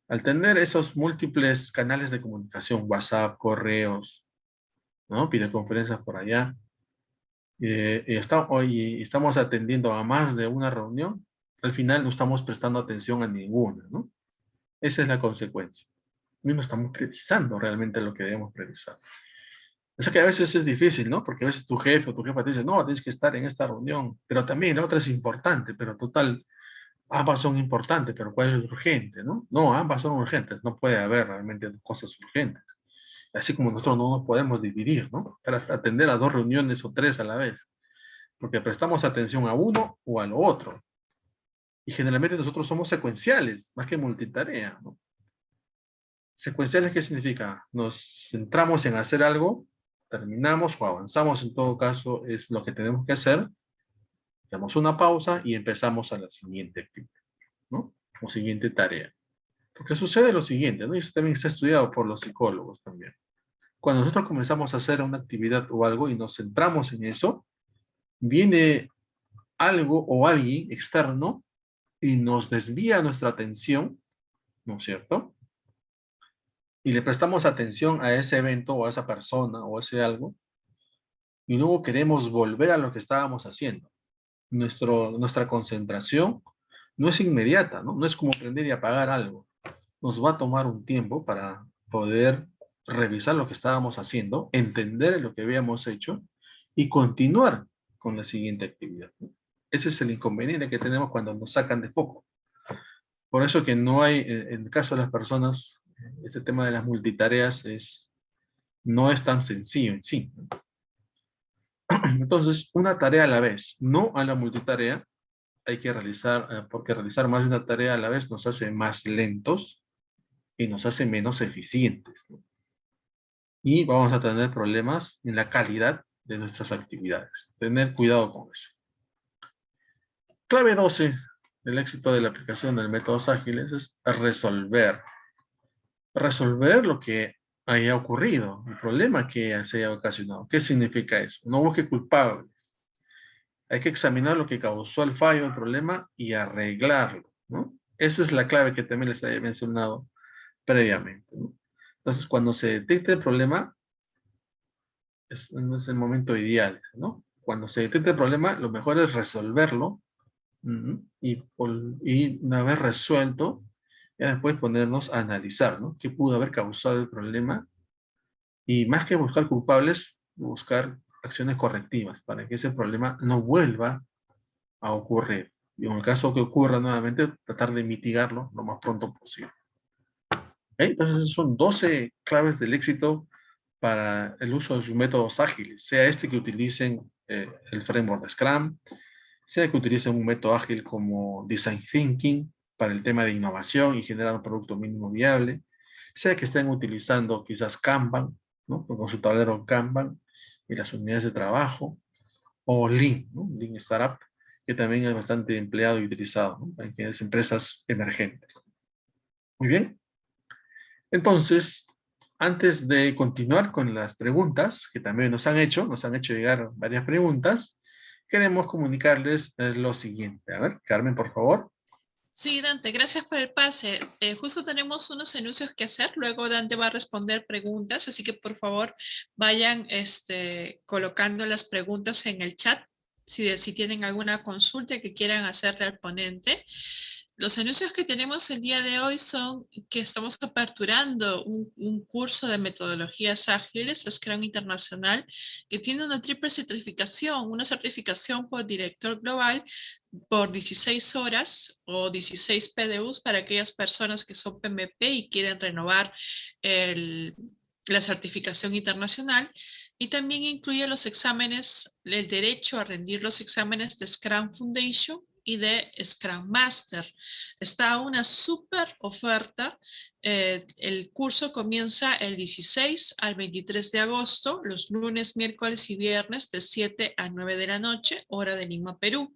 Al tener esos múltiples canales de comunicación, WhatsApp, correos, ¿no? Videoconferencias por allá, y estamos atendiendo a más de una reunión, al final no estamos prestando atención a ninguna, ¿no? Esa es la consecuencia. Y no estamos priorizando realmente lo que debemos priorizar. O sea que a veces es difícil, ¿no? Porque a veces tu jefe o tu jefa te dice, no, tienes que estar en esta reunión, pero también la otra es importante, pero total, ambas son importantes, pero ¿cuál es urgente, no? No, ambas son urgentes, no puede haber realmente dos cosas urgentes. Así como nosotros no nos podemos dividir, ¿no? Para atender a dos reuniones o tres a la vez, porque prestamos atención a uno o a lo otro. Y generalmente nosotros somos secuenciales, más que multitarea, ¿no? Secuenciales, ¿qué significa? Nos centramos en hacer algo, terminamos o avanzamos, en todo caso, es lo que tenemos que hacer, damos una pausa y empezamos a la siguiente actividad, ¿no? O siguiente tarea. Porque sucede lo siguiente, ¿no? Y eso también está estudiado por los psicólogos también. Cuando nosotros comenzamos a hacer una actividad o algo y nos centramos en eso, viene algo o alguien externo y nos desvía nuestra atención, ¿no es cierto? Y le prestamos atención a ese evento o a esa persona o a ese algo, y luego queremos volver a lo que estábamos haciendo. Nuestra concentración no es inmediata, ¿no? No es como prender y apagar algo. Nos va a tomar un tiempo para poder revisar lo que estábamos haciendo, entender lo que habíamos hecho y continuar con la siguiente actividad, ¿no? Ese es el inconveniente que tenemos cuando nos sacan de foco. Por eso que no hay, en el caso de las personas, este tema de las multitareas no es tan sencillo en sí, ¿no? Entonces, una tarea a la vez, no a la multitarea, hay que realizar, porque realizar más de una tarea a la vez nos hace más lentos y nos hace menos eficientes, ¿no? Y vamos a tener problemas en la calidad de nuestras actividades. Tener cuidado con eso. Clave 12 del éxito de la aplicación de métodos ágiles es resolver. Resolver lo que haya ocurrido, el problema que se haya ocasionado. ¿Qué significa eso? No busque culpables. Hay que examinar lo que causó el fallo, el problema y arreglarlo, ¿no? Esa es la clave que también les había mencionado previamente, ¿no? Entonces, cuando se detecte el problema, no es el momento ideal, ¿no? Cuando se detecte el problema, lo mejor es resolverlo, y una vez resuelto, ya después ponernos a analizar, ¿no? ¿Qué pudo haber causado el problema? Y más que buscar culpables, buscar acciones correctivas para que ese problema no vuelva a ocurrir. Y en el caso que ocurra nuevamente, tratar de mitigarlo lo más pronto posible. ¿Ok? Entonces, son 12 claves del éxito para el uso de sus métodos ágiles, sea este que utilicen el framework de Scrum, sea que utilicen un método ágil como Design Thinking para el tema de innovación y generar un producto mínimo viable, sea que estén utilizando quizás Kanban, ¿no? Con su tablero Kanban y las unidades de trabajo, o Lean, ¿no? Lean Startup, que también es bastante empleado y utilizado, ¿no? En las empresas emergentes. Muy bien. Entonces, antes de continuar con las preguntas que también nos han hecho llegar varias preguntas, queremos comunicarles lo siguiente. A ver, Carmen, por favor. Sí, Dante, gracias por el pase. Justo tenemos unos anuncios que hacer, luego Dante va a responder preguntas, así que por favor vayan colocando las preguntas en el chat si tienen alguna consulta que quieran hacerle al ponente. Los anuncios que tenemos el día de hoy son que estamos aperturando un curso de metodologías ágiles, Scrum Internacional, que tiene una triple certificación, una certificación por director global por 16 horas o 16 PDUs para aquellas personas que son PMP y quieren renovar la certificación internacional, y también incluye los exámenes, el derecho a rendir los exámenes de Scrum Foundation y de Scrum Master. Está una súper oferta. El curso comienza el 16 al 23 de agosto, los lunes, miércoles y viernes de 7 a 9 de la noche, hora de Lima, Perú.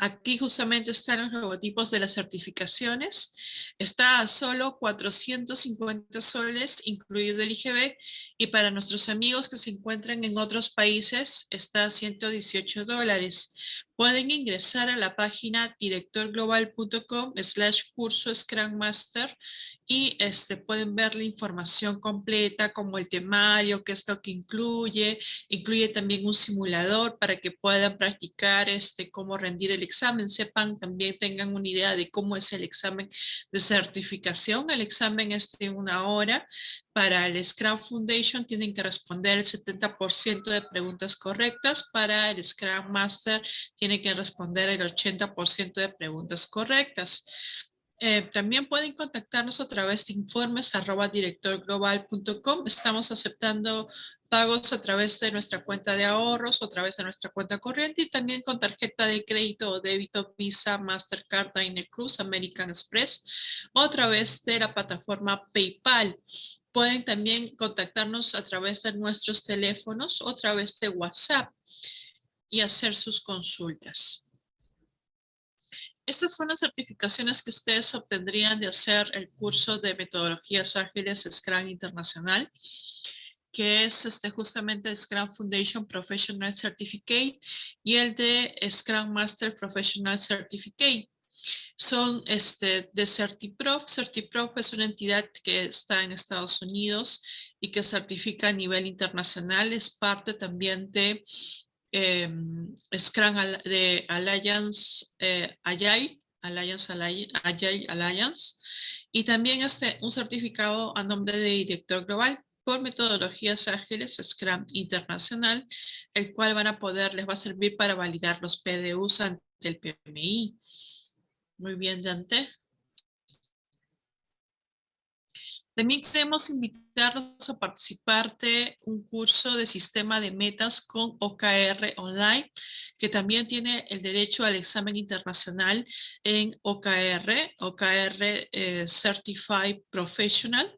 Aquí justamente están los logotipos de las certificaciones. Está a solo 450 soles, incluido el IGB, y para nuestros amigos que se encuentran en otros países está a $118. Pueden ingresar a la página directorglobal.com/curso Scrum Master y pueden ver la información completa como el temario, qué es lo que incluye también un simulador para que puedan practicar cómo rendir el examen, sepan, también tengan una idea de cómo es el examen de certificación. El examen es de 1 hora. Para el Scrum Foundation tienen que responder el 70% de preguntas correctas. Para el Scrum Master tienen que responder el 80% de preguntas correctas. También pueden contactarnos a través de informes@directorglobal.com. Estamos aceptando pagos a través de nuestra cuenta de ahorros o a través de nuestra cuenta corriente, y también con tarjeta de crédito o débito Visa, Mastercard, Diners, American Express, o a través de la plataforma PayPal. Pueden también contactarnos a través de nuestros teléfonos o a través de WhatsApp y hacer sus consultas. Estas son las certificaciones que ustedes obtendrían de hacer el curso de metodologías ágiles Scrum Internacional, que es justamente el Scrum Foundation Professional Certificate y el de Scrum Master Professional Certificate. Son de CertiProf. CertiProf es una entidad que está en Estados Unidos y que certifica a nivel internacional. Es parte también de Scrum de Alliance Agile Alliance, y también un certificado a nombre de director global por metodologías ágiles Scrum Internacional, el cual les va a servir para validar los PDUs ante el PMI. Muy bien, Dante. También queremos invitarlos a participar de un curso de sistema de metas con OKR Online, que también tiene el derecho al examen internacional en OKR Certified Professional.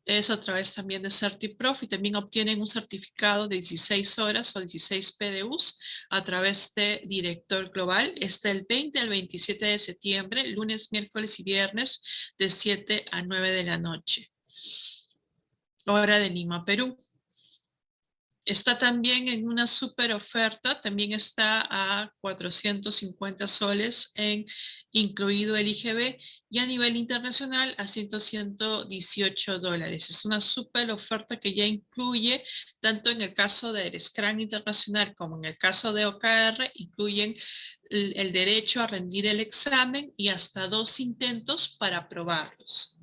Es a través también de CertiProf, y también obtienen un certificado de 16 horas o 16 PDUs a través de Director Global. Está el 20 al 27 de septiembre, lunes, miércoles y viernes, de 7 a 9 de la noche. Hora de Lima, Perú. Está también en una super oferta, también está a 450 soles, incluido el IGB, y a nivel internacional a $118. Es una super oferta que ya incluye, tanto en el caso del Scrum Internacional como en el caso de OKR, incluyen el derecho a rendir el examen y hasta 2 intentos para aprobarlos.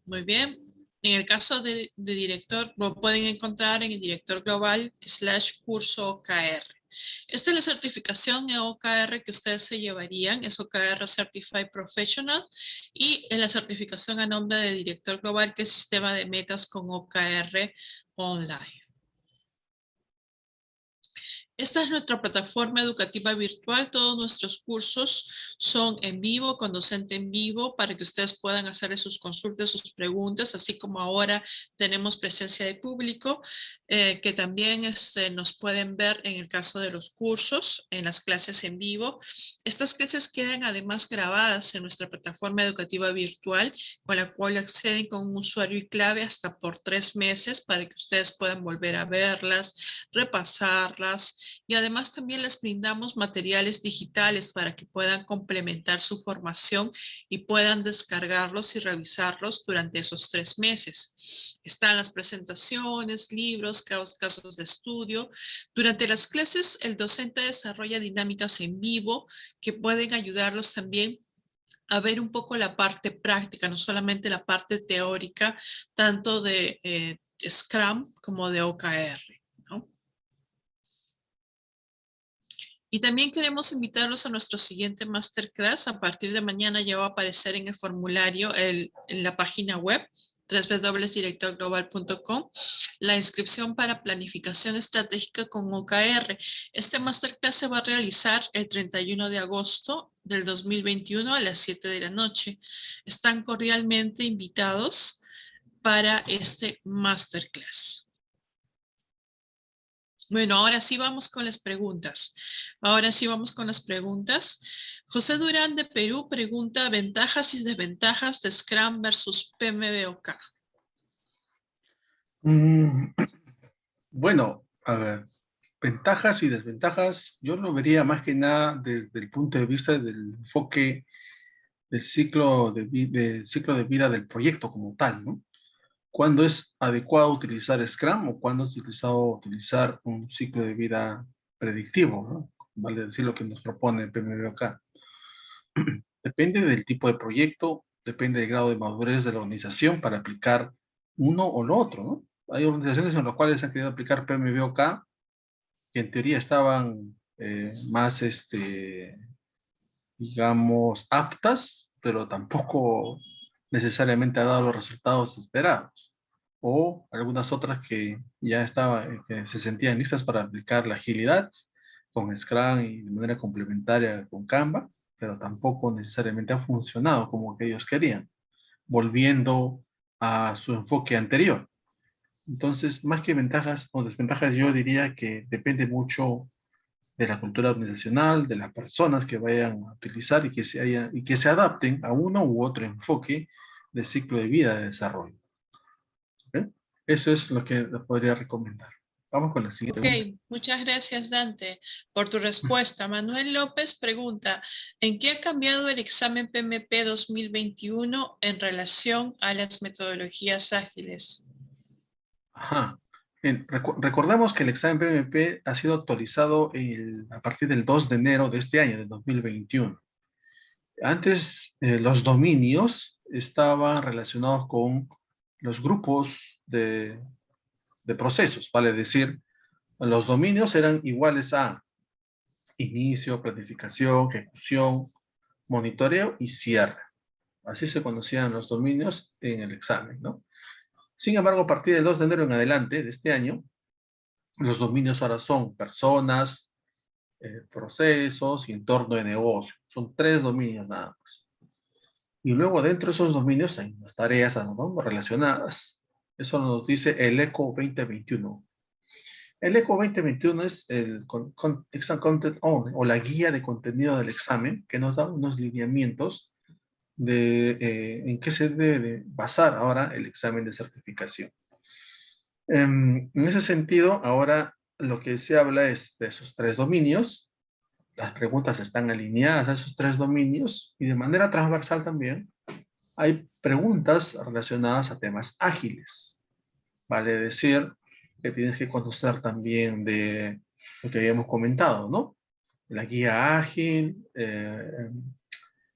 Muy bien. En el caso de director, lo pueden encontrar en el director global /curso OKR. Esta es la certificación de OKR que ustedes se llevarían, es OKR Certified Professional, y en la certificación a nombre de director global, que es sistema de metas con OKR Online. Esta es nuestra plataforma educativa virtual. Todos nuestros cursos son en vivo, con docente en vivo, para que ustedes puedan hacer sus consultas, sus preguntas, así como ahora tenemos presencia de público, que también nos pueden ver en el caso de los cursos, en las clases en vivo. Estas clases quedan además grabadas en nuestra plataforma educativa virtual, con la cual acceden con un usuario y clave hasta por 3 meses, para que ustedes puedan volver a verlas, repasarlas, y además también les brindamos materiales digitales para que puedan complementar su formación y puedan descargarlos y revisarlos durante esos 3 meses. Están las presentaciones, libros, casos de estudio. Durante las clases, el docente desarrolla dinámicas en vivo que pueden ayudarlos también a ver un poco la parte práctica, no solamente la parte teórica, tanto de Scrum como de OKR, ¿no? Y también queremos invitarlos a nuestro siguiente masterclass. A partir de mañana ya va a aparecer en el formulario en la página web www.directorglobal.com la inscripción para planificación estratégica con OKR. Este masterclass se va a realizar el 31 de agosto del 2021 a las 7 de la noche. Están cordialmente invitados para este masterclass. Bueno, ahora sí vamos con las preguntas. José Durán de Perú pregunta: ventajas y desventajas de Scrum versus PMBOK. Bueno, a ver, ventajas y desventajas, yo lo vería más que nada desde el punto de vista del enfoque del ciclo del ciclo de vida del proyecto como tal, ¿no? ¿Cuándo es adecuado utilizar Scrum o cuándo es utilizar un ciclo de vida predictivo, ¿no? Vale decir lo que nos propone el PMBOK. Depende del tipo de proyecto, depende del grado de madurez de la organización para aplicar uno o lo otro, ¿no? Hay organizaciones en las cuales han querido aplicar PMBOK que en teoría estaban más, digamos, aptas, pero tampoco necesariamente ha dado los resultados esperados. O algunas otras que ya estaban, que se sentían listas para aplicar la agilidad con Scrum y de manera complementaria con Canva, pero tampoco necesariamente ha funcionado como que ellos querían, volviendo a su enfoque anterior. Entonces, más que ventajas o desventajas, yo diría que depende mucho de la cultura organizacional, de las personas que vayan a utilizar y que se adapten a uno u otro enfoque de ciclo de vida de desarrollo. ¿Okay? Eso es lo que les podría recomendar. Vamos con la siguiente Ok, pregunta. muchas gracias Dante por tu respuesta. Manuel López pregunta, ¿en qué ha cambiado el examen PMP 2021 en relación a las metodologías ágiles? Ajá. Bien, recordemos que el examen PMP ha sido actualizado a partir del 2 de enero de este año, del 2021. Antes, los dominios estaban relacionados con los grupos de procesos, vale decir, los dominios eran iguales a inicio, planificación, ejecución, monitoreo y cierre. Así se conocían los dominios en el examen, ¿no? Sin embargo, a partir del 2 de enero en adelante de este año, los dominios ahora son personas, procesos y entorno de negocio. Son 3 dominios nada más. Y luego dentro de esos dominios hay unas tareas, ¿no?, relacionadas. Eso nos dice el ECO 2021. El ECO 2021 es el Exam Content Owner, o la guía de contenido del examen, que nos da unos lineamientos de en qué se debe basar ahora el examen de certificación. En ese sentido, ahora lo que se habla es de esos 3 dominios. Las preguntas están alineadas a esos 3 dominios y de manera transversal también hay preguntas relacionadas a temas ágiles. Vale decir que tienes que conocer también de lo que habíamos comentado, ¿no? La guía ágil,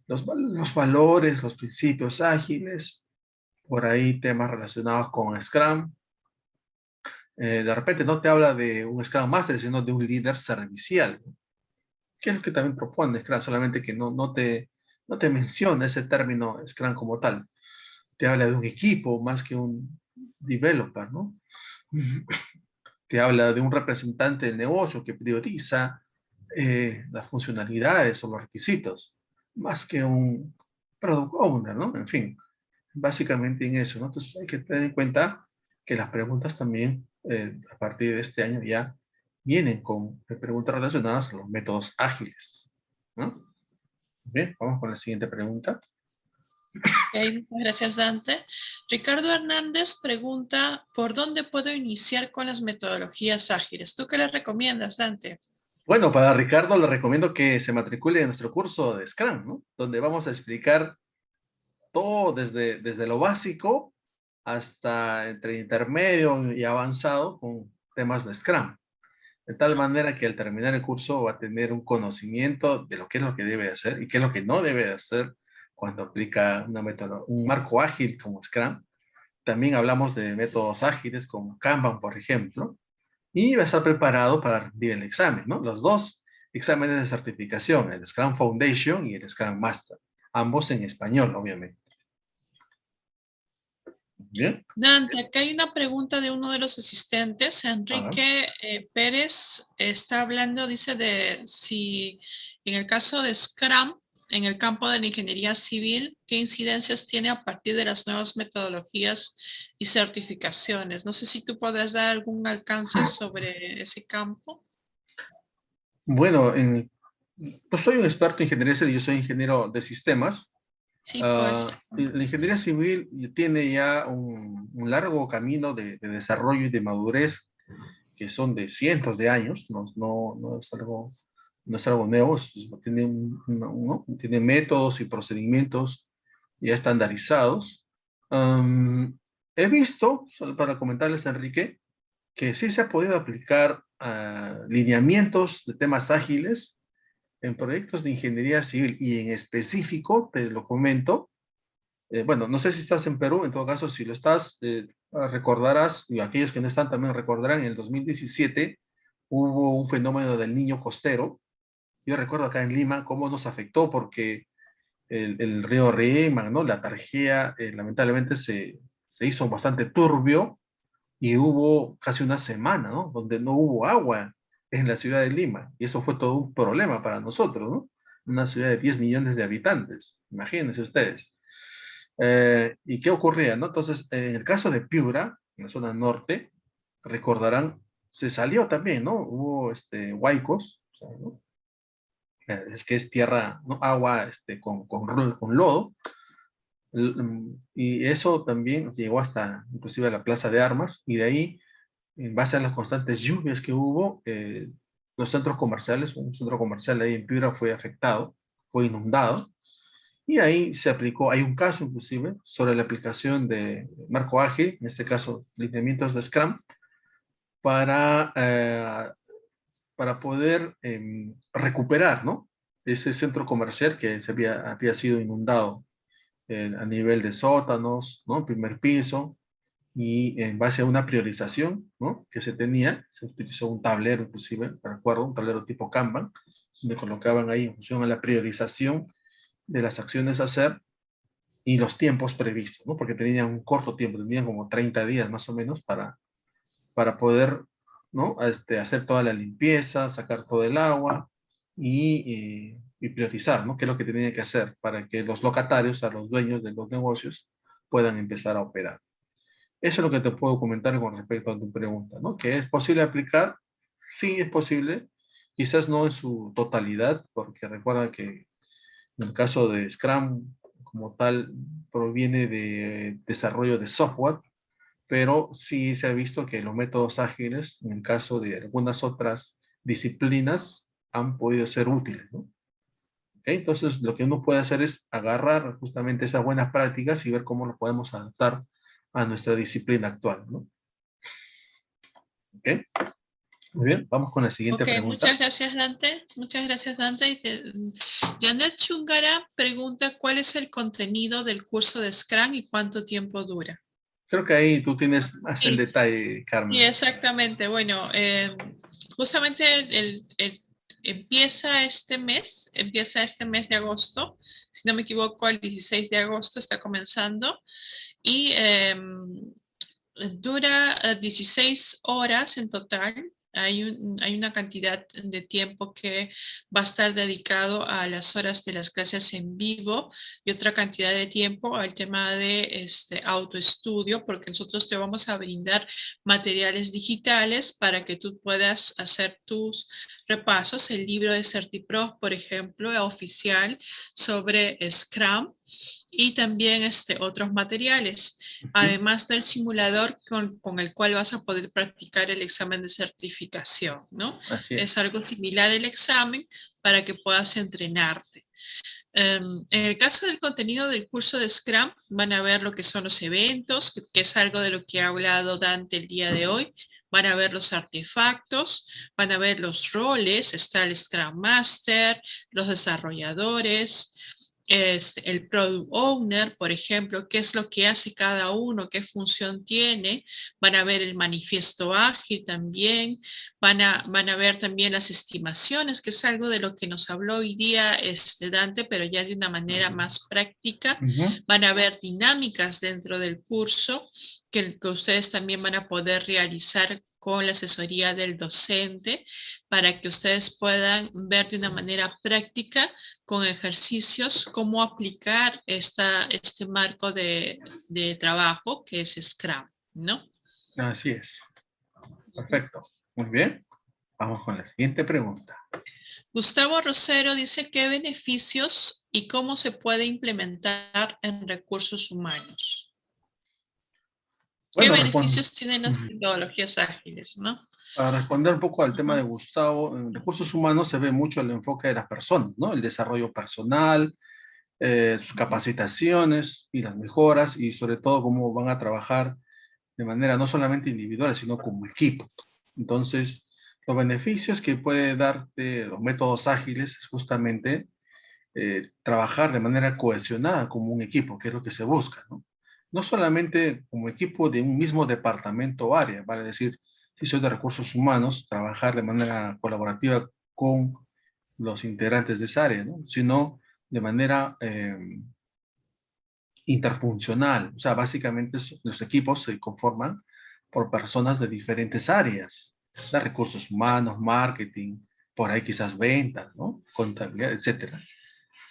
los valores, los principios ágiles, por ahí temas relacionados con Scrum. De repente no te habla de un Scrum Master, sino de un líder servicial, ¿no?, que es lo que también propone Scrum, solamente que no te menciona ese término Scrum como tal. Te habla de un equipo más que un developer, ¿no? Te habla de un representante del negocio que prioriza las funcionalidades o los requisitos, más que un product owner, ¿no? En fin, básicamente en eso, ¿no? Entonces hay que tener en cuenta que las preguntas también, a partir de este año ya vienen con preguntas relacionadas a los métodos ágiles, ¿no? Bien, vamos con la siguiente pregunta. Ok, muchas gracias Dante. Ricardo Hernández pregunta, ¿por dónde puedo iniciar con las metodologías ágiles? ¿Tú qué le recomiendas, Dante? Bueno, para Ricardo le recomiendo que se matricule en nuestro curso de Scrum, ¿no? Donde vamos a explicar todo desde lo básico hasta entre intermedio y avanzado con temas de Scrum. De tal manera que al terminar el curso va a tener un conocimiento de lo que es lo que debe hacer y qué es lo que no debe hacer cuando aplica un marco ágil como Scrum. También hablamos de métodos ágiles como Kanban, por ejemplo, y va a estar preparado para rendir el examen, ¿no? Los dos exámenes de certificación, el Scrum Foundation y el Scrum Master, ambos en español, obviamente. Bien. Dante, acá hay una pregunta de uno de los asistentes, Ah, Enrique Pérez, está hablando, dice, de si en el caso de Scrum, en el campo de la ingeniería civil, ¿qué incidencias tiene a partir de las nuevas metodologías y certificaciones? No sé si tú podrás dar algún alcance sobre ese campo. bueno, pues soy un experto en ingeniería civil, yo soy ingeniero de sistemas. Sí, pues. La ingeniería civil tiene ya un largo camino de desarrollo y de madurez que son de cientos de años, no es algo nuevo, tiene, tiene métodos y procedimientos ya estandarizados. He visto, solo para comentarles, Enrique, que sí se ha podido aplicar lineamientos de temas ágiles en proyectos de ingeniería civil y en específico, te lo comento, bueno, no sé si estás en Perú, en todo caso, si lo estás, recordarás, y aquellos que no están también recordarán, en el 2017 hubo un fenómeno del niño costero. Yo recuerdo acá en Lima cómo nos afectó porque el río Rímac, ¿no? La Tarjea, lamentablemente se hizo bastante turbio y hubo casi una semana, ¿no?, donde no hubo agua en la ciudad de Lima. Y eso fue todo un problema para nosotros, ¿no? Una ciudad de 10 millones de habitantes, imagínense ustedes. ¿Y qué ocurría, no? Entonces, en el caso de Piura, en la zona norte, recordarán, se salió también, ¿no? Hubo huaicos, o sea, ¿no? Es que es tierra, ¿no? Agua con lodo, y eso también llegó hasta inclusive a la Plaza de Armas, y de ahí en base a las constantes lluvias que hubo, los centros comerciales, un centro comercial ahí en Piura fue afectado, fue inundado, y ahí se aplicó, hay un caso inclusive sobre la aplicación de marco ágil, en este caso lineamientos de Scrum, para, para poder recuperar, ¿no? Ese centro comercial que había sido inundado a nivel de sótanos, ¿no? Primer piso, y en base a una priorización, ¿no? Que se tenía, se utilizó un tablero inclusive, me acuerdo, un tablero tipo Kanban, donde colocaban ahí en función a la priorización de las acciones a hacer y los tiempos previstos, ¿no? Porque tenían un corto tiempo, tenían como 30 días más o menos para poder, ¿no? Hacer toda la limpieza, sacar todo el agua y priorizar, ¿no? ¿Qué es lo que tenía que hacer para que los locatarios, o sea, los dueños de los negocios, puedan empezar a operar? Eso es lo que te puedo comentar con respecto a tu pregunta, ¿no? ¿Que es posible aplicar? Sí, es posible. Quizás no en su totalidad, porque recuerda que en el caso de Scrum, como tal, proviene de desarrollo de software, pero sí se ha visto que los métodos ágiles, en el caso de algunas otras disciplinas, han podido ser útiles, ¿no? ¿Ok? Entonces, lo que uno puede hacer es agarrar justamente esas buenas prácticas y ver cómo lo podemos adaptar a nuestra disciplina actual, ¿no? ¿Ok? Muy bien, vamos con la siguiente Ok, pregunta. muchas gracias Dante. Muchas gracias Dante. Janet Chungara pregunta cuál es el contenido del curso de Scrum y cuánto tiempo dura. Creo que ahí tú tienes más el Sí, detalle, sí, Carmen. exactamente. Bueno, justamente empieza este mes de agosto, si no me equivoco, el 16 de agosto está comenzando y dura 16 horas en total. Hay una cantidad de tiempo que va a estar dedicado a las horas de las clases en vivo y otra cantidad de tiempo al tema de autoestudio, porque nosotros te vamos a brindar materiales digitales para que tú puedas hacer tus repasos. El libro de CertiPro, por ejemplo, oficial sobre Scrum y también otros materiales, Ujú. además del simulador con el cual vas a poder practicar el examen de certificación, ¿no? Así Es es. algo similar al examen para que puedas entrenarte. En el caso del contenido del curso de Scrum, van a ver lo que son los eventos, que es algo de lo que ha hablado Dante el día de hoy. Van a ver los artefactos, van a ver los roles, está el Scrum Master, los desarrolladores, el Product Owner, por ejemplo, qué es lo que hace cada uno, qué función tiene. Van a ver el manifiesto ágil también, van a ver también las estimaciones, que es algo de lo que nos habló hoy día Dante, pero ya de una manera más práctica. Ujú. Van a ver dinámicas dentro del curso que ustedes también van a poder realizar con la asesoría del docente para que ustedes puedan ver de una manera práctica con ejercicios cómo aplicar este marco de trabajo que es Scrum, ¿no? Así es. Perfecto. Muy bien. Vamos con la siguiente pregunta. Gustavo Rosero dice qué beneficios y cómo se puede implementar en recursos humanos. ¿Qué Bueno, beneficios tienen las ujú. metodologías ágiles, no? Para responder un poco al tema de Ajá. Gustavo, en recursos humanos se ve mucho el enfoque de las personas, ¿no? El desarrollo personal, sus capacitaciones y las mejoras, y sobre todo cómo van a trabajar de manera no solamente individual, sino como equipo. Entonces, los beneficios que puede darte los métodos ágiles es justamente trabajar de manera cohesionada como un equipo, que es lo que se busca, ¿no? No solamente como equipo de un mismo departamento o área, vale decir, si soy de recursos humanos, trabajar de manera colaborativa con los integrantes de esa área, ¿no? Sino de manera interfuncional. O sea, básicamente los equipos se conforman por personas de diferentes áreas, de recursos humanos, marketing, por ahí quizás ventas, ¿no? Contabilidad, etcétera.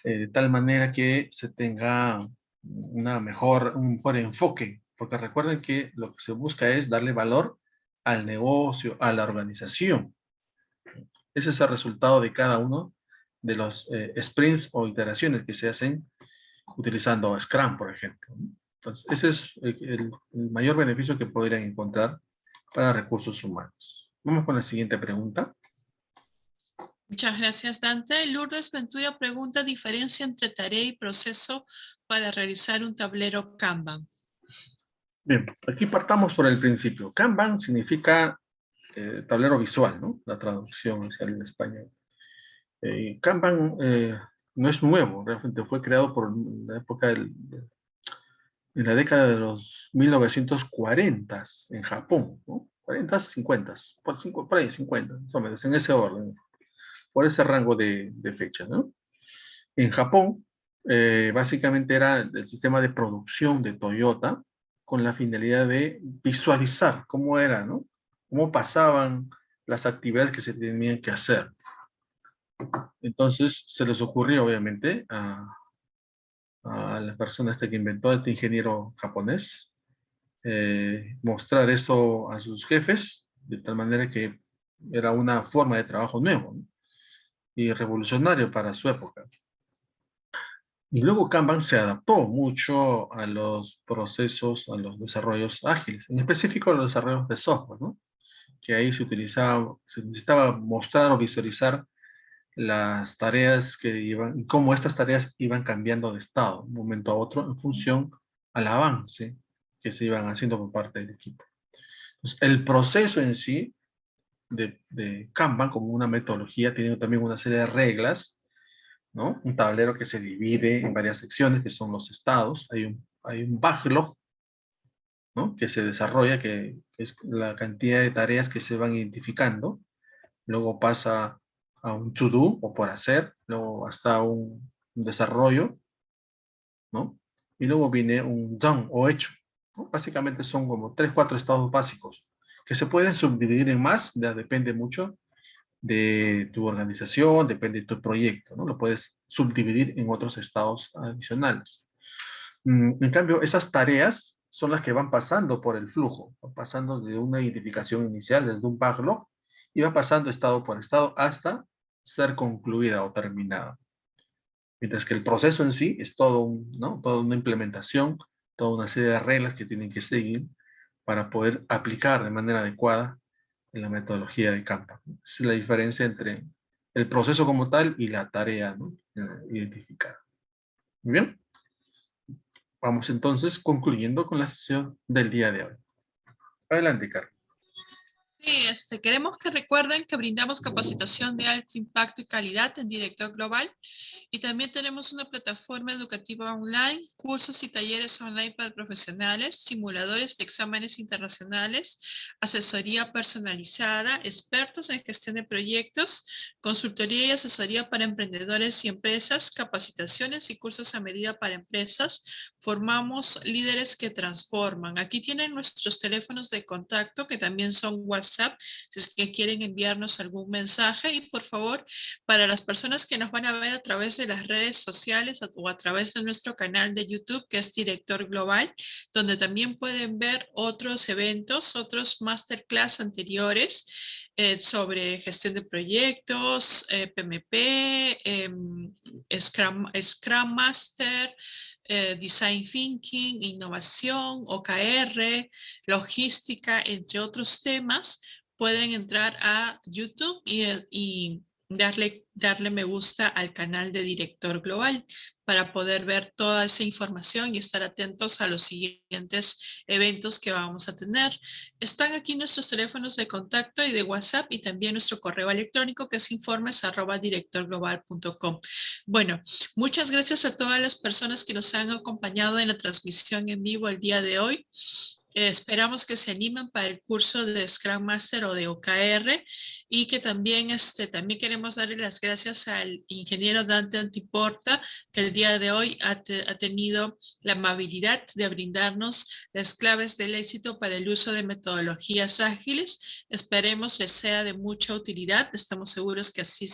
De tal manera que se tenga un mejor enfoque, porque recuerden que lo que se busca es darle valor al negocio, a la organización. Ese es el resultado de cada uno de los sprints o iteraciones que se hacen utilizando Scrum, por ejemplo. Entonces, ese es el mayor beneficio que podrían encontrar para recursos humanos. Vamos con la siguiente pregunta. Muchas gracias, Dante. Lourdes Ventura pregunta, diferencia entre tarea y proceso para realizar un tablero Kanban. Bien, aquí partamos por el principio. Kanban significa tablero visual, ¿no? La traducción hacia el español. Kanban no es nuevo, realmente fue creado por la época en la década de los 1940 en Japón, ¿no? 40, 50, por ahí 50, más o menos, en ese orden, por ese rango de fecha, ¿no? En Japón, básicamente era el sistema de producción de Toyota con la finalidad de visualizar cómo era, ¿no? Cómo pasaban las actividades que se tenían que hacer. Entonces se les ocurrió, obviamente, a la persona que inventó este ingeniero japonés, mostrar esto a sus jefes, de tal manera que era una forma de trabajo nuevo, ¿no? Y revolucionario para su época. Y luego Kanban se adaptó mucho a los procesos, a los desarrollos ágiles, en específico a los desarrollos de software, ¿no? Que ahí se necesitaba mostrar o visualizar las tareas que iban, y cómo estas tareas iban cambiando de estado de un momento a otro en función al avance que se iban haciendo por parte del equipo. Entonces, el proceso en sí de Kanban como una metodología tiene también una serie de reglas, ¿no? Un tablero que se divide en varias secciones, que son los estados. Hay un backlog, ¿no? Que se desarrolla, que es la cantidad de tareas que se van identificando. Luego pasa a un to-do o por hacer, luego hasta un desarrollo, ¿no? Y luego viene un done o hecho, ¿no? Básicamente son como 3, 4 estados básicos que se pueden subdividir en más, ya depende mucho de tu organización, depende de tu proyecto, ¿no? Lo puedes subdividir en otros estados adicionales. En cambio, esas tareas son las que van pasando por el flujo, van pasando de una identificación inicial, desde un backlog, y va pasando estado por estado hasta ser concluida o terminada. Mientras que el proceso en sí es todo ¿no? Toda una implementación, toda una serie de reglas que tienen que seguir para poder aplicar de manera adecuada en la metodología de Kanban. Esa es la diferencia entre el proceso como tal y la tarea, ¿no? Identificada. Muy bien. Vamos entonces concluyendo con la sesión del día de hoy. Adelante, Carlos. Sí, queremos que recuerden que brindamos capacitación de alto impacto y calidad en Director Global y también tenemos una plataforma educativa online, cursos y talleres online para profesionales, simuladores de exámenes internacionales, asesoría personalizada, expertos en gestión de proyectos, consultoría y asesoría para emprendedores y empresas, capacitaciones y cursos a medida para empresas. Formamos líderes que transforman. Aquí tienen nuestros teléfonos de contacto que también son WhatsApp si es que quieren enviarnos algún mensaje y por favor, para las personas que nos van a ver a través de las redes sociales o a través de nuestro canal de YouTube que es Director Global, donde también pueden ver otros eventos, otros masterclass anteriores sobre gestión de proyectos, PMP, Scrum Master, Design Thinking, innovación, OKR, logística, entre otros temas, pueden entrar a YouTube y darle me gusta al canal de Director Global para poder ver toda esa información y estar atentos a los siguientes eventos que vamos a tener. Están aquí nuestros teléfonos de contacto y de WhatsApp y también nuestro correo electrónico que es informes@directorglobal.com. Bueno, muchas gracias a todas las personas que nos han acompañado en la transmisión en vivo el día de hoy. Esperamos que se animen para el curso de Scrum Master o de OKR y que también queremos darle las gracias al ingeniero Dante Antiporta que el día de hoy ha tenido la amabilidad de brindarnos las claves del éxito para el uso de metodologías ágiles. Esperemos les sea de mucha utilidad, estamos seguros que así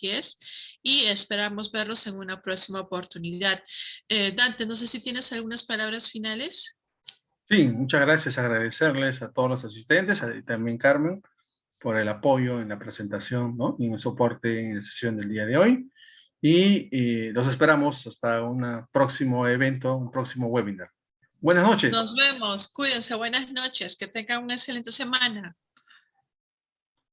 es y esperamos verlos en una próxima oportunidad. Dante, no sé si tienes algunas palabras finales. Sí, muchas gracias. Agradecerles a todos los asistentes, y también Carmen, por el apoyo en la presentación, ¿no? Y en el soporte en la sesión del día de hoy. Y los esperamos hasta un próximo evento, un próximo webinar. Buenas noches. Nos vemos. Cuídense. Buenas noches. Que tengan una excelente semana.